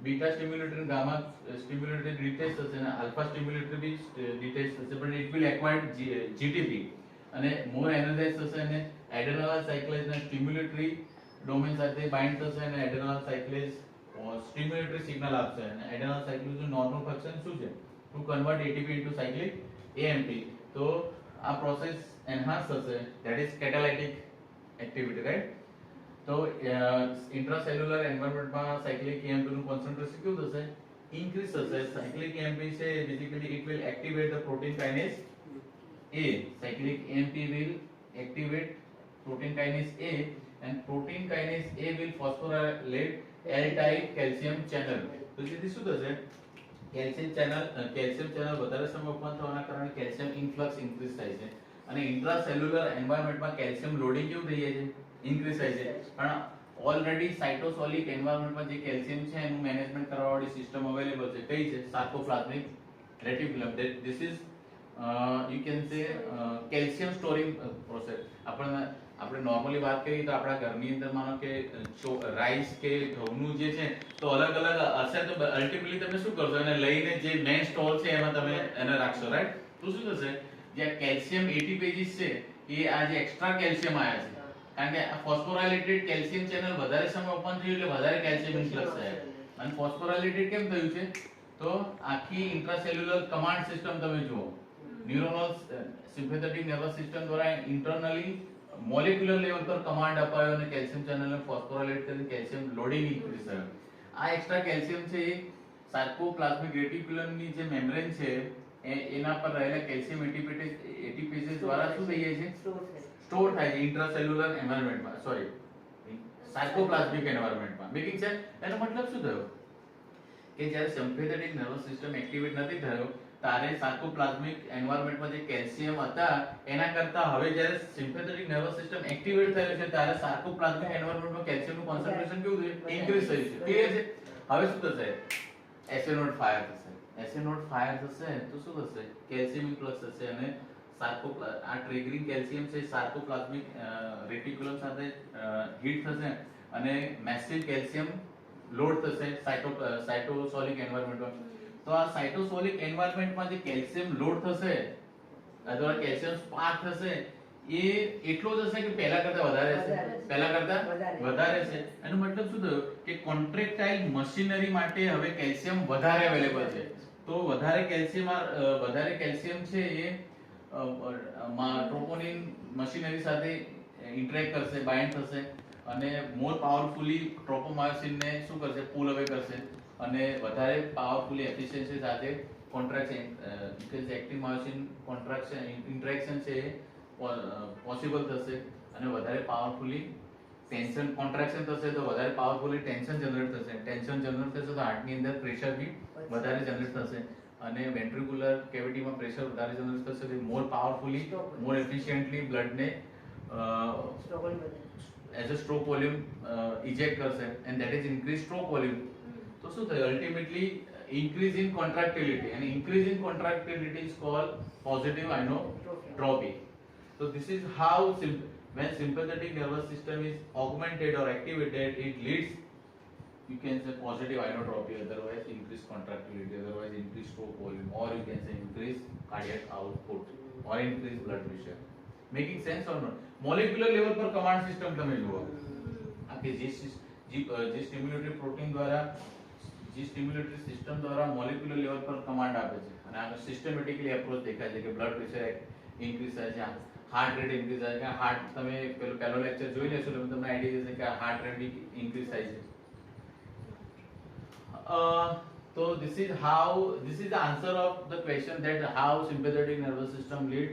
Beta stimulatory અને ગામા સ્ટિમ્યુલેટરી ડિટેચ થશે અને આલ્ફા સ્ટિમ્યુલેટરી બી ડિટેચ થશે, પણ ઇટ વિલ એક્વાયર જીટીપી અને મોર એનર્જાઇઝ થશે અને એડેનોલાઇન સાયક્લેઝ અને સ્ટિમ્યુલેટરી ડોમેન સાથે બાઇન્ડ થશે અને એડેનોલાઇન સાયક્લેઝ સ્ટિમ્યુલેટરી સિગ્નલ આપશે. અને એડેનોલાઇન સાયક્લેઝનું નોર્મલ ફંક્શન શું છે? To convert ATP into cyclic AMP. તો આ પ્રોસેસ એન્હાન્સ થશે, that is catalytic activity, right? તો ઇન્ટ્રાસેલ્યુલર એન્વાયરમેન્ટમાં સાયક્લિક એએમપી નું કોન્સન્ટ્રેશન કેવું થશે? ઇન્ક્રીઝ થશે. સાયક્લિક એએમપી છે basically it will activate the protein kinase A. Cyclic AMP will activate protein kinase A and protein kinase A will phosphorylate L-type calcium channel. તો જેથી શું થશે? કેલ્શિયમ ચેનલ વધારે સમય ઓપન થવાના કારણે કેલ્શિયમ ઇન્ફ્લક્સ ઇન્ક્રીઝ થાય છે અને ઇન્ટ્રાસેલ્યુલર એન્વાયરમેન્ટમાં કેલ્શિયમ લોડિંગ કેવું થઈ જાય છે? ઇન્ક્રીઝ થાય છે. પણ ઓલરેડી સાઇટોસોલિક એન્વાયરમેન્ટમાં જે કેલ્શિયમ છે એનું મેનેજમેન્ટ કરવા વાળી સિસ્ટમ અવેલેબલ છે. કઈ છે? Sarcoplasmic reticulum. This is you can say calcium storing process. આપણે નોર્મલી વાત કરીએ તો આપણા ઘરની અંદર માનો કે રાઈસ કે ઘઉંનું જે છે તો અલગ અલગ હશે તો અલ્ટિમેટલી તમે શું કરશો? એને લઈને જે મેઇન સ્ટોર છે એમાં તમે એને રાખશો, રાઈટ? તો શું થશે? જે કેલ્શિયમ એટીપેજીસ છે એ આ જે એક્સ્ટ્રા કેલ્શિયમ આયા છે કારણ કે આ ફોસ્ફોરાયલેટેડ કેલ્શિયમ ચેનલ વધારે સમય ઓપન થયું એટલે વધારે કેલ્શિયમ ઇન્ફ્લક્સ થાય. અને ફોસ્ફોરાયલેટેડ કેમ થયું છે? તો આખી ઇન્ટ્રાસેલ્યુલર કમાન્ડ સિસ્ટમ તમે જુઓ, ન્યુરોનલ સિમ્પેથેટિક નર્વસ સિસ્ટમ દ્વારા ઇન્ટરનલી મોલેક્યુલર લેવલ પર કમાન્ડ અપાયો અને કેલ્શિયમ ચેનલને ફોસ્ફોરાયલેટ કરીને કેલ્શિયમ લોડિંગ ઇન્ક્રીઝ થયો. આ એક્સ્ટ્રા કેલ્શિયમ છે એ સાર્કોપ્લાઝમિક રેટિક્યુલમની જે મેમ્બ્રેન છે એના પર રહેલા કેલ્શિયમ એટીપેઝિસ દ્વારા શું થઈ જાય છે? સ્ટોર થાય છે ઇન્ટ્રાસેલ્યુલર એન્વાયરમેન્ટમાં, સોરી સાર્કોપ્લાઝમિક એન્વાયરમેન્ટમાં. Making sense? એનો મતલબ શું થયો કે જ્યારે સિમ્પેથેટિક નર્વસ સિસ્ટમ એક્ટિવેટ નથી થયો ત્યારે સાર્કોપ્લાઝમિક એન્વાયરમેન્ટમાં જે કેલ્શિયમ હતા એના કરતા હવે જ્યારે સિમ્પેથેટિક નર્વસ સિસ્ટમ એક્ટિવેટ થયો છે ત્યારે સાર્કોપ્લાઝમિક એન્વાયરમેન્ટમાં કેલ્શિયમનું કોન્સન્ટ્રેશન કેવું થયું? ઇન્ક્રીઝ થયું છે. ક્લિયર છે? હવે શું થશે? એસએ ફાયર થશે. એસએ ફાયર થશે તો શું થશે? કેલ્શિયમ ઇન્ફ્લક્સ થશે અને આ ટ્રિગરિંગ કેલ્શિયમ છે સાર્કોપ્લાઝમિક રેટિક્યુલમ સાથે હિટ થશે અને મેસિવ કેલ્શિયમ લોડ થશે સાઇટોસોલિક એન્વાયરમેન્ટમાં. તો આ સાઇટોસોલિક એન્વાયરમેન્ટમાં જે કેલ્શિયમ લોડ થશે અથવા કેલ્શિયમ સ્પાર્ક થશે એ એટલો જ હશે કે પહેલા કરતા વધારે હશે? પહેલા કરતા વધારે છે. એનો મતલબ શું થયો કે કોન્ટ્રેક્ટાઇલ મશીનરી માટે હવે કેલ્શિયમ વધારે અવેલેબલ છે. તો વધારે કેલ્શિયમ છે એ ટ્રોપોનિન મશીનરી સાથે ઇન્ટરેક્ટ કરશે, બાઇન્ડ થશે અને મોર પાવરફુલી ટ્રોપોમાયોસિનને શું કરશે? પુલ અવે કરશે અને વધારે પાવરફુલી એફિશિયન્સી સાથે contraction active myosin contraction interaction છે પોસિબલ થશે અને વધારે પાવરફુલી ટેન્શન કોન્ટ્રાક્શન થશે તો વધારે પાવરફુલી ટેન્શન જનરેટ થશે. ટેન્શન જનરેટ થશે તો હાર્ટની અંદર પ્રેશર બી વધારે જનરેટ થશે અને વેન્ટ્રિક્યુલર કેવિટીમાં પ્રેશર વધારે જનરેટ થશે તો મોર પાવરફુલી મોર એફિશિયન્ટલી બ્લડને as a stroke volume eject કરશે and that is increase stroke volume. તો શું થાય? Ultimately increase in contractility, and increase in contractility is called positive inotropy. So this is how when sympathetic nervous system is augmented or activated, it leads, you can say, positive inotropy, otherwise increased contractility, otherwise increased stroke volume, or you can say increased cardiac output or increased blood pressure. Making sense or not? Molecular level पर command system તમે જુઓ, आपके જે સ્ટિમ્યુલેટરી પ્રોટીન દ્વારા જે સ્ટિમ્યુલેટરી સિસ્ટમ દ્વારા મોલેક્યુલર લેવલ પર કમાન્ડ આપે છે અને આ સિસ્ટમેટિકલી એપ્રોચ દેખાય છે કે બ્લડ પ્રેશર ઇન્ક્રીઝ થાય છે, હાર્ટ રેટ ઇન્ક્રીઝ થાય છે. હાર્ટ તમે પહેલો લેક્ચર જોઈ લેશો એટલે તમને આઈડિયા જશે કે હાર્ટ રેટ બી ઇન્ક્રીઝ થાય છે. તો this is the answer of the question that how sympathetic nervous system lead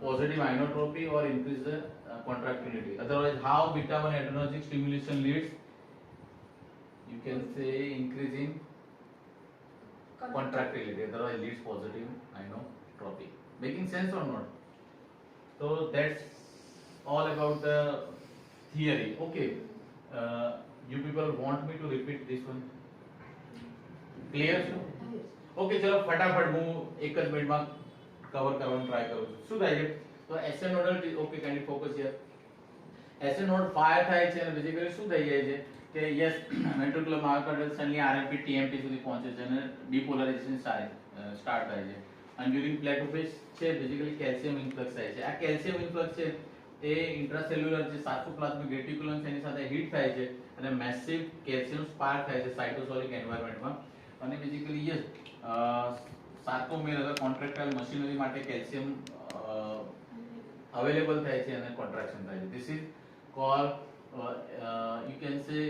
positive inotropy or increase the contractility. Otherwise, how beta 1 adrenergic stimulation leads, you can say, increasing contractility, otherwise leads positive inotropy. Making sense or not? So that's all about the theory. Okay, you people want me to repeat this one? Clear? Okay, ચલો ફટાફટ હું એક જ મિનિટમાં કવર કરવાનું ટ્રાય કરું છું. શું થાય છે? તો SA nodal, okay, kindly focus here. SA node fire થાય છે અને બેઝિકલી શું થઈ જાય છે કે yes ventricular myocardial suddenly RMP TMP સુધી પહોંચે છે અને ડિપોલરાઇઝેશન સ્ટાર્ટ થાય છે અને ડ્યુરિંગ પ્લેટોફેઝ છે બેઝિકલી કેલ્શિયમ ઇન્ફ્લક્સ થાય છે. આ કેલ્શિયમ ઇન્ફ્લક્સ છે એ ઇન્ટ્રાસેલ્યુલર જે સાર્કોપ્લાઝમિક રેટિક્યુલમ છે એની સાથે હિટ થાય છે અને મેસિવ કેલ્શિયમ સ્પાર્ક થાય છે સાઇટોસોલિક એન્વાયરમેન્ટમાં અને બેઝિકલી યસ સાર્કોમેર અથવા કોન્ટ્રેક્ટાઇલ મશીનરી માટે કેલ્શિયમ અવેલેબલ થાય છે અને કોન્ટ્રાક્શન થાય છે. This is cold you can say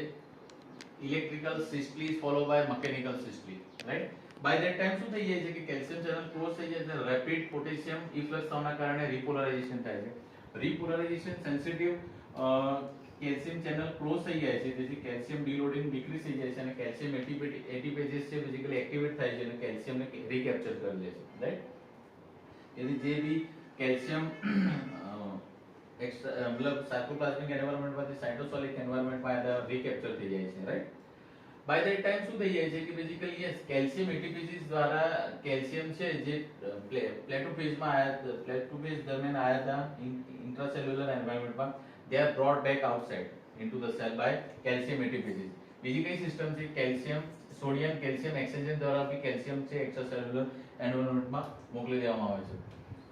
electrical systole is followed by mechanical systole, right? By that time શું થઈ જાય છે કે કેલ્શિયમ ચેનલ ક્લોઝ થઈ જાય છે, રેપિડ પોટેશિયમ ઇફ્લક્સ થવાના કારણે રિપોલરાઇઝેશન થાય છે. રિપોલરાઇઝેશન સેન્સિટિવ કેલ્શિયમ ચેનલ ક્લોઝ થઈ જાય છે જેથી કેલ્શિયમ ડીલોડિંગ ડિક્રીઝ થઈ જાય છે અને કેલ્શિયમ એટીપેઝિસ છે બેઝિકલી એક્ટિવેટ થાય છે અને કેલ્શિયમને રીકેપ્ચર કરી લે છે, રાઈટ? એટલે જે બી કેલ્શિયમ मतलब सार्कोप्लाज्मिक एनवायरनमेंट માંથી સાઇટોસોલિક એન્વાયરનમેન્ટ માં રીકેપ્ચર થઈ જાય છે, રાઈટ? બાય ધેટ ટાઈમ શું થઈ જાય છે કે બેઝિકલી યસ કેલ્શિયમ એટીપેઝિસ દ્વારા કેલ્શિયમ છે જે પ્લેટોફેઝમાં આયા પ્લેટોફેઝ દરમિયાન આયા હતા ઇન્ટ્રાસેલ્યુલર એન્વાયરનમેન્ટમાં, they are brought back outside into the cell by calcium ATPases. બીજી કઈ સિસ્ટમ છે? કેલ્શિયમ સોડિયમ કેલ્શિયમ એક્સચેન્જ દ્વારા બી કેલ્શિયમ છે એક્સ્ટ્રાસેલ્યુલર એન્વાયરનમેન્ટમાં મોકલી દેવામાં આવે છે.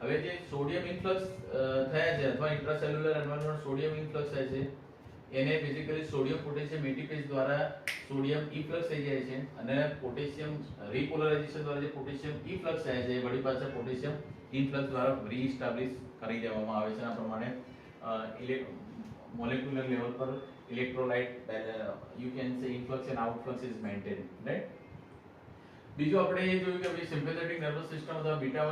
હવે જે સોડિયમ ઇન્ફ્લક્સ થયા છે અથવા ઇન્ટ્રાસેલ્યુલર એન્વાયરમેન્ટ સોડિયમ ઇન્ફ્લક્સ થાય છે એને બેઝિકલી સોડિયમ પોટેશિયમ એટીપેઝ દ્વારા સોડિયમ ઇફ્લક્સ થઈ જાય છે અને પોટેશિયમ રિપોલરાઇઝેશન દ્વારા જે પોટેશિયમ ઇફ્લક્સ થાય છે એ વળી પાછા પોટેશિયમ ઇન્ફ્લક્સ દ્વારા રીએસ્ટાબ્લિશ કરી દેવામાં આવે છે. આ પ્રમાણે મોલેક્યુલર લેવલ પર electrolyte you can say influx and outflux is maintained, right. બીજું આપણે એ જોયું કે ભાઈ સિમ્પેથેટિક નર્વસ સિસ્ટમ અથવા બીટા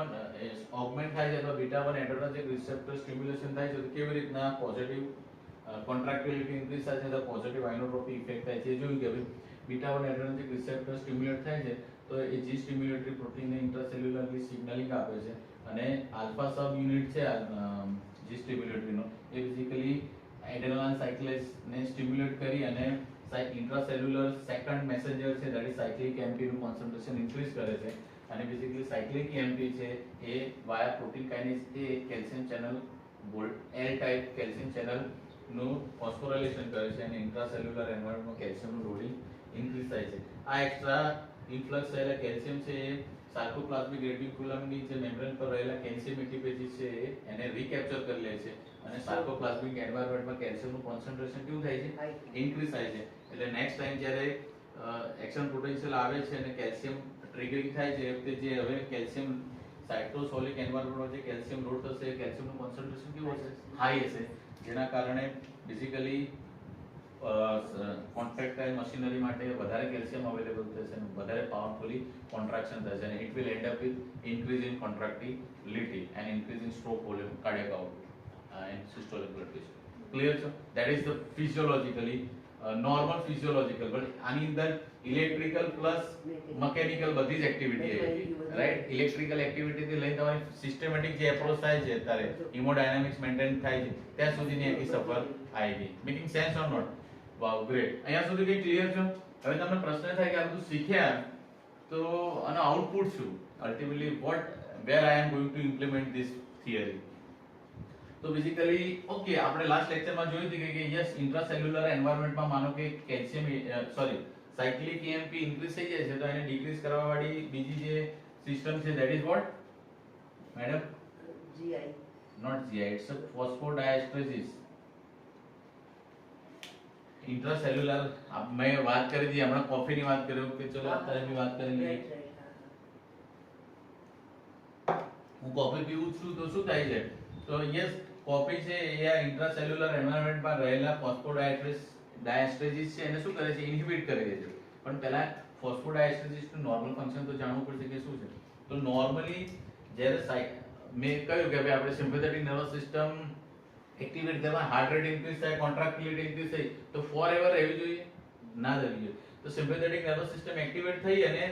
1 ઓગમેન્ટ થાય છે અથવા બીટા 1 એડ્રેનર્જિક રિસેપ્ટર સ્ટિમ્યુલેશન થાય છે તો કેવી રીતના પોઝિટિવ કોન્ટ્રાક્ટિલિટી ઇન્ક્રીઝ થાય છે તો પોઝિટિવ આઇનોટ્રોપી ઇફેક્ટ થાય છે. જોયું કે ભાઈ બીટા 1 એડ્રેનર્જિક રિસેપ્ટર સ્ટિમ્યુલેટ થાય છે તો એ જી સ્ટિમ્યુલેટરી પ્રોટીનને ઇન્ટ્રાસેલ્યુલરલી સિગ્નલિંગ આપે છે અને આલ્ફા સબ યુનિટ છે જી સ્ટિમ્યુલેટરીનો એ બેઝિકલી એડ્રેનાલાઇન સાયક્લેઝને સ્ટિમ્યુલેટ કરી અને ઇન્ટ્રાસેલ્યુલર સેકન્ડ મેસેન્જર છે ધેટ ઇઝ સાયક્લિક એમપી નું કોન્સન્ટ્રેશન ઇન્ક્રીઝ કરે છે અને બેઝિકલી સાયક્લિક એમપી છે એ via protein kinase A calcium channel L type calcium channel નું ફોસ્ફોરાઇલેશન કરે છે અને ઇન્ટ્રાસેલ્યુલર એન્વાયરમેન્ટમાં કેલ્શિયમનું લોડિંગ ઇન્ક્રીઝ થાય છે. આ એક્સ્ટ્રા ઇન્ફ્લક્સ થયેલા કેલ્શિયમ છે એ સાર્કોપ્લાઝમિક રેટિક્યુલમની જે મેમ્બ્રેન પર રહેલા કેલ્શિયમ એટીપેજીસ છે એને રીકેપ્ચર કરી લે છે અને સાર્કોપ્લાઝમિક એન્વાયરમેન્ટમાં કેલ્શિયમનું કોન્સન્ટ્રેશન કેવું થાય છે? ઇન્ક્રીઝ થાય છે. એટલે નેક્સ્ટ ટાઈમ જ્યારે એક્શન પોટેન્શિયલ આવે છે અને કેલ્શિયમ ટ્રિગરિંગ થાય છે તે જે હવે કેલ્શિયમ સાઇટોસોલિક એન્વાયરમેન્ટમાં જે કેલ્શિયમ લોડ થશે કેલ્શિયમનું કોન્સન્ટ્રેશન કેવું હશે? હાઈ હશે, જેના કારણે બેઝિકલી કોન્ટ્રેક્ટાઇલ મશીનરી માટે વધારે કેલ્શિયમ અવેલેબલ થશે અને વધારે પાવરફુલી કોન્ટ્રાક્શન થશે અને it will end up with increase in contractility and increase in stroke volume cardiac output and systolic blood pressure. Clear છે? That is the physiologically normal physiological, but આની અંદર ઇલેક્ટ્રિકલ પ્લસ મિકેનિકલ બધી જ એક્ટિવિટી આવી, રાઈટ. ઇલેક્ટ્રિકલ એક્ટિવિટી થી લઈને તમારી સિસ્ટમેટિક જે એપ્રોચ થાય છે અત્યારે હિમોડાયનામિક્સ મેન્ટેન થાય છે ત્યાં સુધીની આખી સફર આવી ગઈ. Making sense or not? Wow, great. અહીંયા સુધી કઈ ક્લિયર છે? હવે તમને પ્રશ્ન થાય કે આ બધું શીખ્યા તો આનો આઉટપુટ શું? Ultimately what where I am going to implement this theory. તો બેઝિકલી ઓકે આપણે લાસ્ટ લેક્ચરમાં જોયું હતું કે યસ ઇન્ટ્રાસેલ્યુલર એન્વાયરમેન્ટમાં માનો કે કેલ્શિયમ સાયક્લિક એએમપી ઇન્ક્રીઝ થઈ જાય છે તો એને ડિક્રીઝ કરવા વાળી બીજી જે સિસ્ટમ છે that is what madam? GI. Not GI, it's a phosphodiesterases. Intracellular મેં વાત કરી હતી હમણાં કોફીની વાત કરી કે ચલો અત્યારે બી વાત કરી લઈએ. હું કોફી પીવું છું તો શું થાય છે? તો યસ કોફી છે એ આ ઇન્ટ્રાસેલ્યુલર એન્વાયરમેન્ટમાં રહેલા ફોસ્ફોડાયસ્ટ્રેસિસ છે એને શું કરે છે? ઇન્હિબિટ કરી દે છે. પણ પહેલા ફોસ્ફોડાયસ્ટ્રેસિસ નું નોર્મલ ફંક્શન તો જાણવું પડશે કે શું છે. તો નોર્મલી જ્યારે મેં કહ્યું કે આપણે સિમ્પેથેટિક નર્વસ સિસ્ટમ એક્ટિવેટ કરવા હાર્ટ રેટ ઇન્ક્રીઝ થાય કોન્ટ્રાક્ટિલિટી ઇન્ક્રીઝ થઈ તો ફોર એવર રહેવી જોઈએ? ના રહેવી જોઈએ. તો સિમ્પેથેટિક નર્વસ સિસ્ટમ એક્ટિવેટ થઈ અને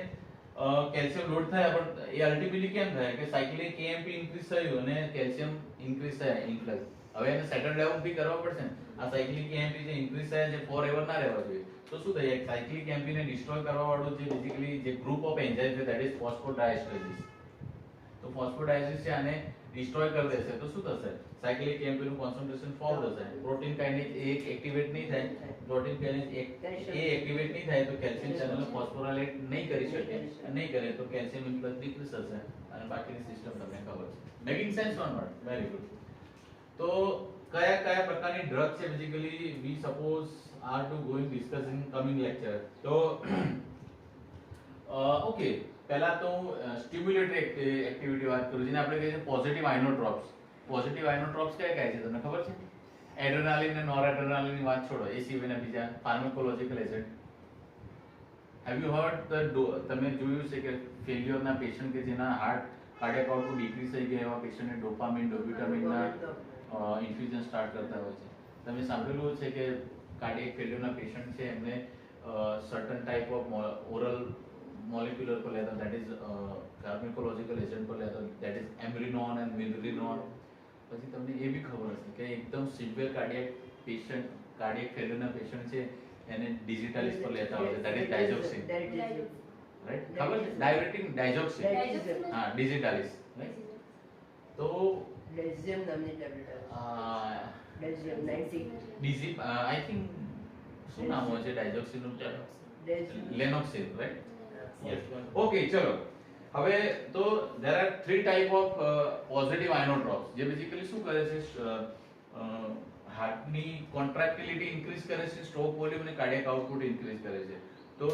કેલ્શિયમ લોડ થાય પણ એ અલ્ટિમેટલી કેમ થાય કે સાયક્લિક એએમપી ઇન્ક્રીઝ થયું અને કેલ્શિયમ ઇન્ક્રીઝ થાય ઇન્ફ્લક્સ. હવે એને સેટલ ડાઉન બી કરવા પડશે ને. આ સાયક્લિક એએમપી જે ઇન્ક્રીઝ થાય છે ફોર એવર ના રહેવા જોઈએ. તો શું થાય? સાયક્લિક એએમપી ને ડિસ્ટ્રોય કરવા વાળું જે બેઝિકલી જે ગ્રુપ ઓફ એન્ઝાઇમ છે ધેટ ઇઝ ફોસ્ફોડાયસ્ટ્રેસિસ. તો ફોસ્ફોડાયસ્ટ્રેસિસ આને ડિસ્ટ્રોય કરી દેશે તો શું થશે? સાયક્લિક એએમપી નું કોન્સન્ટ્રેશન ફોર થશે. પ્રોટીન કાઇનેઝ એક એક્ટિવેટ નહીં થાય. પ્રોટીન કાઇનેઝ એક એક્ટિવેટ નહીં થાય તો કેલ્શિયમ ચેનલને ફોસ્ફોરાઇલેટ નહીં કરી શકે. નહીં કરે તો કેલ્શિયમ ઇન્ફ્લક્સ ડિક્રીઝ થશે અને બાકીની સિસ્ટમ તમને ખબર છે. Making sense or not? Very good. તો કયા કયા પ્રકારની ડ્રગ છે basically we suppose are to going discuss in coming lecture. તો ઓકે, પહેલા તો સ્ટિમ્યુલેટરી એક્ટિવિટી વાત કરું જેને આપણે કહીએ છીએ પોઝિટિવ આઇનોટ્રોપ્સ. પોઝિટિવ આઇનોટ્રોપ્સ કયા કયા છે તમને ખબર છે? એડ્રેનાલિન અને નોરએડ્રેનાલિન ની વાત છોડો, એ સિવાયના બીજા ફાર્માકોલોજિકલ એજન્ટ. હેવ યુ હર્ડ તમે જોયું છે કે ફેલ્યોરના પેશન્ટ કે જેના હાર્ટ કાર્ડિયાક આઉટપુટ ડિક્રીઝ થઈ ગયા એવા પેશન્ટને ડોપામિન ડોબ્યુટામિનના ઇન્ફ્યુઝન સ્ટાર્ટ કરતા હોય છે. તમે સાંભળેલું છે કે કાર્ડિયાક ફેલ્યોરના પેશન્ટ છે એમને certain type of oral molecular પર લેતા ધેટ ઇઝ ફાર્માકોલોજિકલ એજન્ટ પર લેતા ધેટ ઇઝ એમ્બ્રિનોન એન્ડ મિલરિનોન. પછી તમને એ બી ખબર હશે કે એકદમ સિવિયર કાર્ડિયાક ફેલ્યોરના પેશન્ટ છે એને ડિજિટાલિસ પર લેતા હોય છે ધેટ ઇઝ ડાયઝોક્સિન, રાઈટ? ખબર છે? ડાયરેટિક ડાયઝોક્સિન. હા, ડિજિટાલિસ, રાઈટ? તો લેઝિયમ નામની ટેબ્લેટ આવે છે. લેઝિયમ 90 આઈ થિંક શું નામ હોય છે ડાયઝોક્સિન નું? લેનોક્સિન, રાઈટ? યસ. ઓકે, ચલો હવે તો there are three type of positive ionotropes જે બેઝિકલી શું કરે છે હાર્ટની કોન્ટ્રાક્ટિલિટી ઇન્ક્રીઝ કરે છે, સ્ટ્રોક વોલ્યુમ અને કાર્ડિયક આઉટપુટ ઇન્ક્રીઝ કરે છે. તો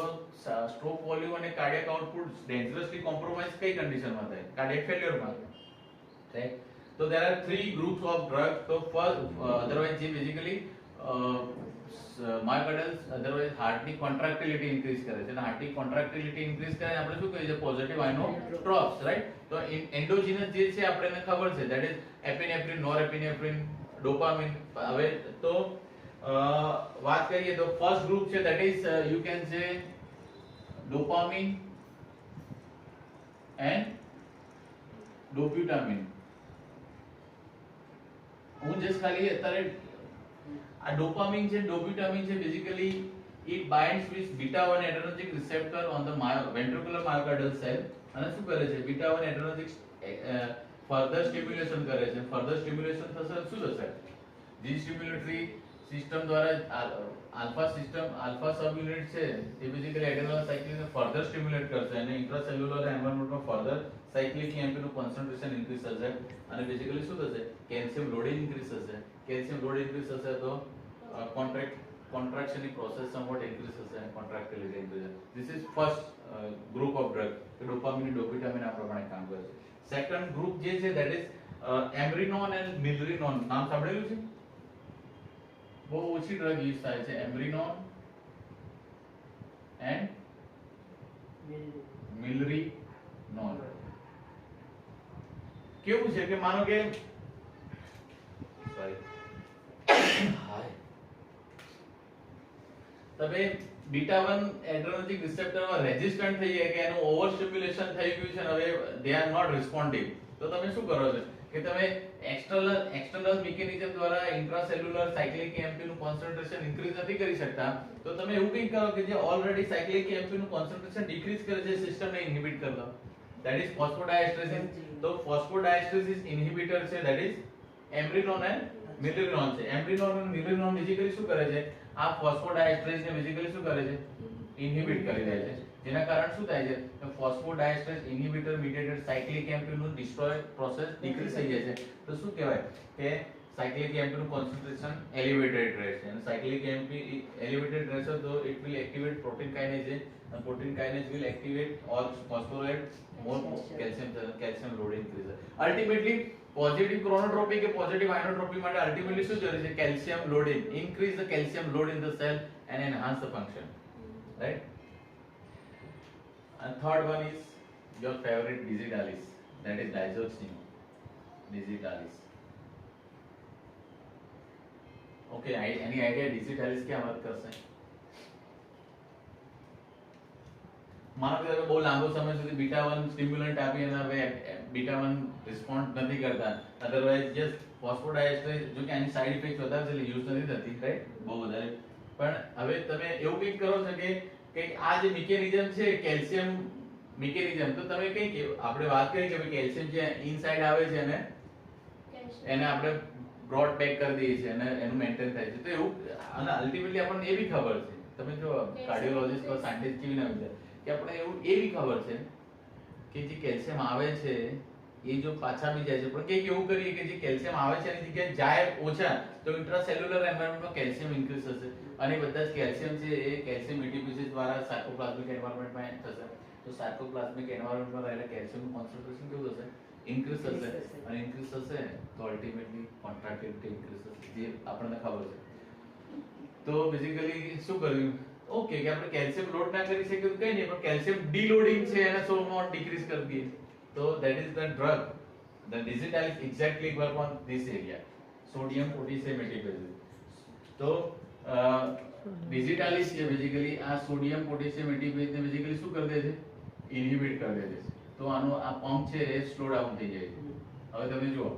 સ્ટ્રોક વોલ્યુમ અને કાર્ડિયક આઉટપુટ ડેન્જરસલી કોમ્પ્રોમાઇઝ કઈ કન્ડિશનમાં થાય? કાર્ડિયક ફેલ્યોરમાં, right? So there are three groups of drugs. So first, otherwise જે basically myocardial otherwise હાર્ટની contractility increase કરે છે અને હાર્ટની કોન્ટ્રાક્ટિલિટી ઇન્ક્રીઝ કરે આપણે શું કહીએ છીએ? Positive inotropes, right? તો એન્ડોજીનસ જે છે આપણને ખબર છે that is epinephrine, norepinephrine, dopamine. હવે તો વાત કરીએ તો ફર્સ્ટ ગ્રુપ છે that is you can say dopamine and dobutamine. હું જસ્ટ ખાલી અત્યારે આ ડોપામિન છે, ડોપ્યુટામિન છે, basically it binds with beta 1 adrenergic receptor on the ventricular myocardial cell અને શું કરે છે? beta 1 adrenergic further stimulation કરે છે. further stimulation થશે શું થશે? જી સ્ટિમ્યુલેટરી સિસ્ટમ દ્વારા alpha system alpha subunit છે એ બેઝિકલી એડેનલ સાયક્લિકને ફર્ધર સ્ટિમ્યુલેટ કરશે અને ઇન્ટ્રાસેલ્યુલર એન્વાયરન્મેન્ટમાં ફર્ધર સાયક્લિક એમ્પનું કોન્સન્ટ્રેશન ઇન્ક્રીઝ થશે અને બેઝિકલી શું થશે? કેલ્શિયમ લોડિંગ ઇન્ક્રીઝ થશે. કેલ્શિયમ લોડ ઇન્ક્રીઝ થશે તો contractionની પ્રોસેસ somewhat increase થશે અને contractility increase. This is first group of drug. Dopamine, dobutamine આ પ્રમાણે કામ કરે છે. સેકન્ડ ગ્રુપ જે છે that is એમ્બ્રિનોન એન્ડ મિલરિનોન. નામ સાંભળેલું છે? બહુ ઓછી ડ્રગ યુઝ થાય છે. એમ્બ્રિનોન એન્ડ મિલરિનોન. કેવું છે કે માનો કે સોરી હાય તમે બીટા 1 એડ્રેનર્જિક રિસેપ્ટરમાં રેઝિસ્ટન્ટ થઈ જાય કે એનું ઓવર સ્ટિમ્યુલેશન થઈ ગયું છે અને હવે દે આર નોટ રિસ્પોન્ડિંગ. તો તમે શું કરો છો કે તમે એક્સટર્નલ મિકેનિઝમ દ્વારા ઇન્ટ્રાસેલ્યુલર સાયક્લિક એમપી નું કોન્સન્ટ્રેશન ઇન્ક્રીઝ નથી કરી શકતા. તો તમે એવું કંઈક કરો કે જે ઓલરેડી સાયક્લિક એમપી નું કોન્સન્ટ્રેશન ડિક્રીઝ કરે છે, સિસ્ટમને ઇન્હિબિટ કરી દો. That is phosphodiesterases. તો ફોસ્ફોડાયસ્ટ્રેસિસ ઇન્હિબિટર છે that is amrinone and milrinone છે. એમ્બ્રિનોન અને મિલરિનોન બેઝિકલી શું કરે છે? આ ફોસ્ફોડાયસ્ટ્રેસ ને બેઝિકલી શું કરે છે? ઇન્હિબિટ કરી દે છે. જેના કારણે શું થાય છે? કે phosphodiesterase inhibitor mediated cyclic AMP નું ડિસ્ટ્રોય પ્રોસેસ ડિક્રીઝ થઈ જાય છે. તો શું કહેવાય કે સાયક્લિક એમપી નું કોન્સન્ટ્રેશન એલિવેટેડ રહેશે અને સાયક્લિક એમપી એલિવેટેડ રહેશે તો it will activate protein kinase and protein kinase will activate or phosphorate more calcium load increase. Ultimately positive chronotropy કે positive ionotropy માટે ultimately શું જરૂરી છે? calcium loading, increase the calcium load in the cell and enhance the function, right? And third one is your favorite digitalis, that is digoxin digitalis. Okay, any idea digitalis क्या बात करते हैं? માનો કે બહુ લાંબો સમય સુધી બીટા 1 સ્ટિમ્યુલન્ટ આપી અને હવે બીટા 1 રિસ્પોન્ડ નથી કરતા. અધરવાઇઝ જસ્ટ ફોસ્ફોડાયસ્ટ્રેસ જો કે આની સાઇડ ઇફેક્ટ વધારે છે એટલે યુઝ નથી થતી, રાઈટ? બહુ વધારે. પણ હવે તમે એવું કંઈક કરો છો કે આ જે મિકેનિઝમ છે કેલ્શિયમ મિકેનિઝમ, તો તમે કંઈક આપણે વાત કરી કે કેલ્શિયમ જે ઇનસાઇડ આવે છે અને એને આપણે બ્રોડ બેક કરી દઈએ છીએ અને એનું મેન્ટેન થાય છે. તો એવું અને અલ્ટિમેટલી આપણને એ બી ખબર છે, તમે જો કાર્ડિયોલોજિસ્ટ અથવા સાયન્ટિસ્ટ કેવી ના વિચાર કે આપણે એવું એ બી ખબર છે કે જે કેલ્શિયમ આવે છે એ જો પાછા બી જાય છે પણ કંઈક એવું કરીએ કે જે કેલ્શિયમ આવે છે એની જગ્યાએ જાય ઓછા તો ઇન્ટ્રાસેલ્યુલર એન્વાયરન્મેન્ટમાં કેલ્શિયમ ઇન્ક્રીઝ થશે અને બધા જ કેલ્શિયમ છે એ કેલ્શિયમ એટીપીસી દ્વારા સાર્કોપ્લાઝમિક એન્વાયરન્મેન્ટમાં થશે. તો સાર્કોપ્લાઝમિક એન્વાયરન્મેન્ટમાં રહેલા કેલ્શિયમનું કોન્સન્ટ્રેશન કેવું થશે? ઇન્ક્રીઝ થશે અને ઇન્ક્રીઝ થશે તો અલ્ટિમેટલી કોન્ટ્રાક્ટિલિટી ઇન્ક્રીઝ થશે જે આપણને ખબર છે. તો બેઝિકલી શું કર્યું? ઓકે કે આપણે કેલ્શિયમ લોડ ના કરી શકીએ તો કઈ નહીં પણ કેલ્શિયમ ડીલોડિંગ છે એને સોમાં ડિક્રીઝ કરી દઈએ. તો that is the drug the digitalis exactly work on this area, sodium potassium ATPase. તો digitalis છે બેઝિકલી આ સોડિયમ પોટેશિયમ ATPase ને બેઝિકલી શું કરી દે છે? ઇન્હિબિટ કરી દે છે. તો આનો આ પંપ છે એ સ્લો ડાઉન થઈ જાય છે. હવે તમે જુઓ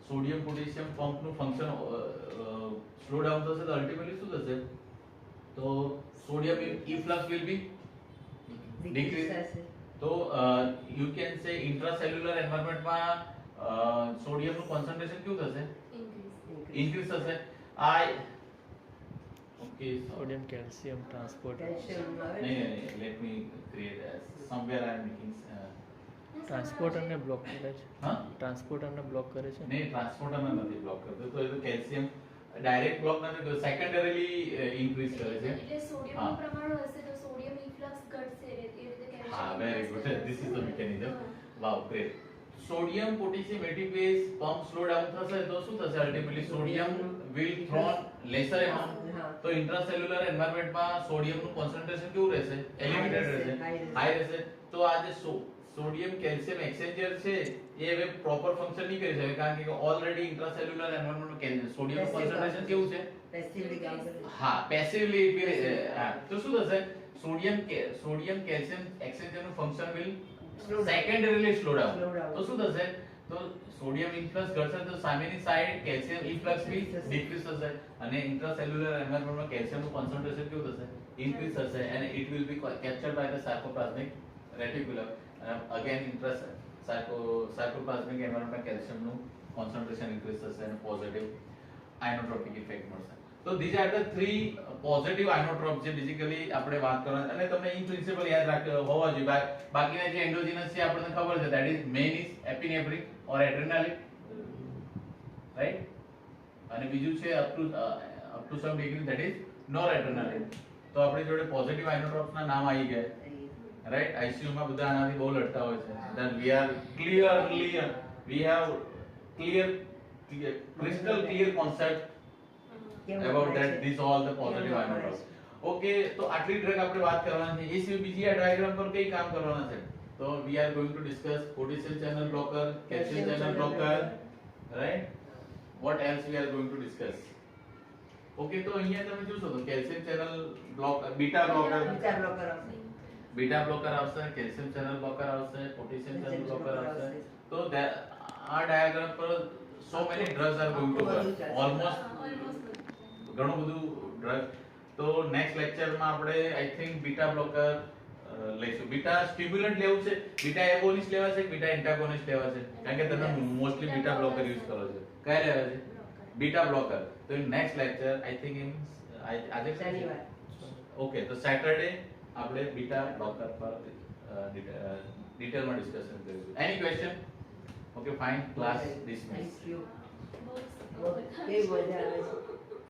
સોડિયમ પોટેશિયમ પંપનું ફંક્શન સ્લો ડાઉન થશે તો અલ્ટિમેટલી શું થશે? તો sodium efflux will be decreased. તો you can say intracellular environment માં સોડિયમ નું કોન્સન્ટ્રેશન કેવું થશે? ઇન્ક્રીઝ થશે. Sodium calcium transport. Calcium નહીં let me create somewhere I am making ટ્રાન્સપોર્ટરને બ્લોક કરે છે. હા ટ્રાન્સપોર્ટરને બ્લોક કરે છે. નહીં ટ્રાન્સપોર્ટરને નથી બ્લોક કરતો તો એ તો કેલ્શિયમ ડાયરેક્ટ બ્લોક નથી કરતો સેકન્ડરીલી ઇન્ક્રીઝ કરે છે એટલે સોડિયમનું પ્રમાણ હશે તો સોડિયમ ઇન્ફ્લક્સ ઘટશે એ રીતે કેલ્શિયમ હા very good this is the mechanism wow great sodium potassium ATPase pump slow down થશે તો શું થશે ultimately sodium will thrown lesser amount તો ઇન્ટ્રાસેલ્યુલર એન્વાયરમેન્ટમાં સોડિયમનું કોન્સન્ટ્રેશન કેવું રહેશે એલિમિટેડ રહેશે હાઈ રહેશે તો આ જે સોડિયમ કેલ્શિયમ એક્સચેન્જર છે એ હવે પ્રોપર ફંક્શન નહીં કરી શકે કારણ કે ઓલરેડી ઇન્ટ્રાસેલ્યુલર એન્વાયરમેન્ટમાં સોડિયમ કોન્સન્ટ્રેશન કેવું છે પેસિવલી કામ કરે હા પેસિવલી તો શું થશે સોડિયમ કેલ્શિયમ એક્સચેન્જરનું function will secondarily slow down તો શું થશે તો સોડિયમ ઇન્ફ્લક્સ ઘટશે તો સામેની side calcium influx be decrease થશે અને ઇન્ટ્રાસેલ્યુલર એન્વાયરમેન્ટમાં કેલ્શિયમનું કોન્સન્ટ્રેશન કેવું થશે ઇન્ક્રીઝ થશે and it will be captured by the sarcoplasmic reticulum again sarcoplasmic environment કેલ્શિયમનું કોન્સન્ટ્રેશન ઇન્ક્રીઝ થશે અને પોઝિટિવ આઇનોટ્રોપિક ઇફેક્ટ મળશે તો these are the three positive inotrope જે બેઝિકલી આપણે વાત કરવાની અને તમને ઇન પ્રિન્સિપલ યાદ રાખવા હોવા જોઈએ બાકીના જે એન્ડોજીનસ છે આપણને ખબર છે that is main is epinephrine or adrenaline right અને બીજું છે up to some degree that is noradrenaline તો આપણી જોડે પોઝિટિવ આઇનોટ્રોપ્સ ના નામ આવી ગયા રાઈટ આઈસીયુ માં બધા આનાથી બહુ લડતા હોય છે then we have crystal clear concept about that these all the positive inotropes okay તો આટલી ડ્રગ આપણે વાત કરવાની છે એ સિવાય બીજી આ ડાયાગ્રામ પર કઈ કામ કરવાના છે તો we are going to discuss potassium channel blocker calcium channel blocker right what else we are going to discuss okay તો અહીંયા તમે જોશો તો calcium channel blocker beta blocker આવશે calcium channel blocker આવશે potassium channel blocker આવશે તો આ ડાયાગ્રામ પર so many drugs are going to work almost ઘણું બધું ડ્રગ તો નેક્સ્ટ લેક્ચરમાં આપણે આઈ થિંક બીટા બ્લોકર લઈશું બીટા સ્ટિમ્યુલન્ટ લેવું છે બીટા એગોનિસ્ટ લેવા છે કે બીટા એન્ટાગોનિસ્ટ લેવા છે કારણ કે તમે મોસ્ટલી બીટા બ્લોકર યુઝ કરો છો કયા લેવા છે બીટા બ્લોકર તો in next lecture I think in આજે શનિવાર ઓકે તો સેટરડે આપણે બીટા બ્લોકર પર ડિટેલમાં ડિસ્કશન કરીશું any question okay fine class dismiss thank you બહુ મજા આવે છે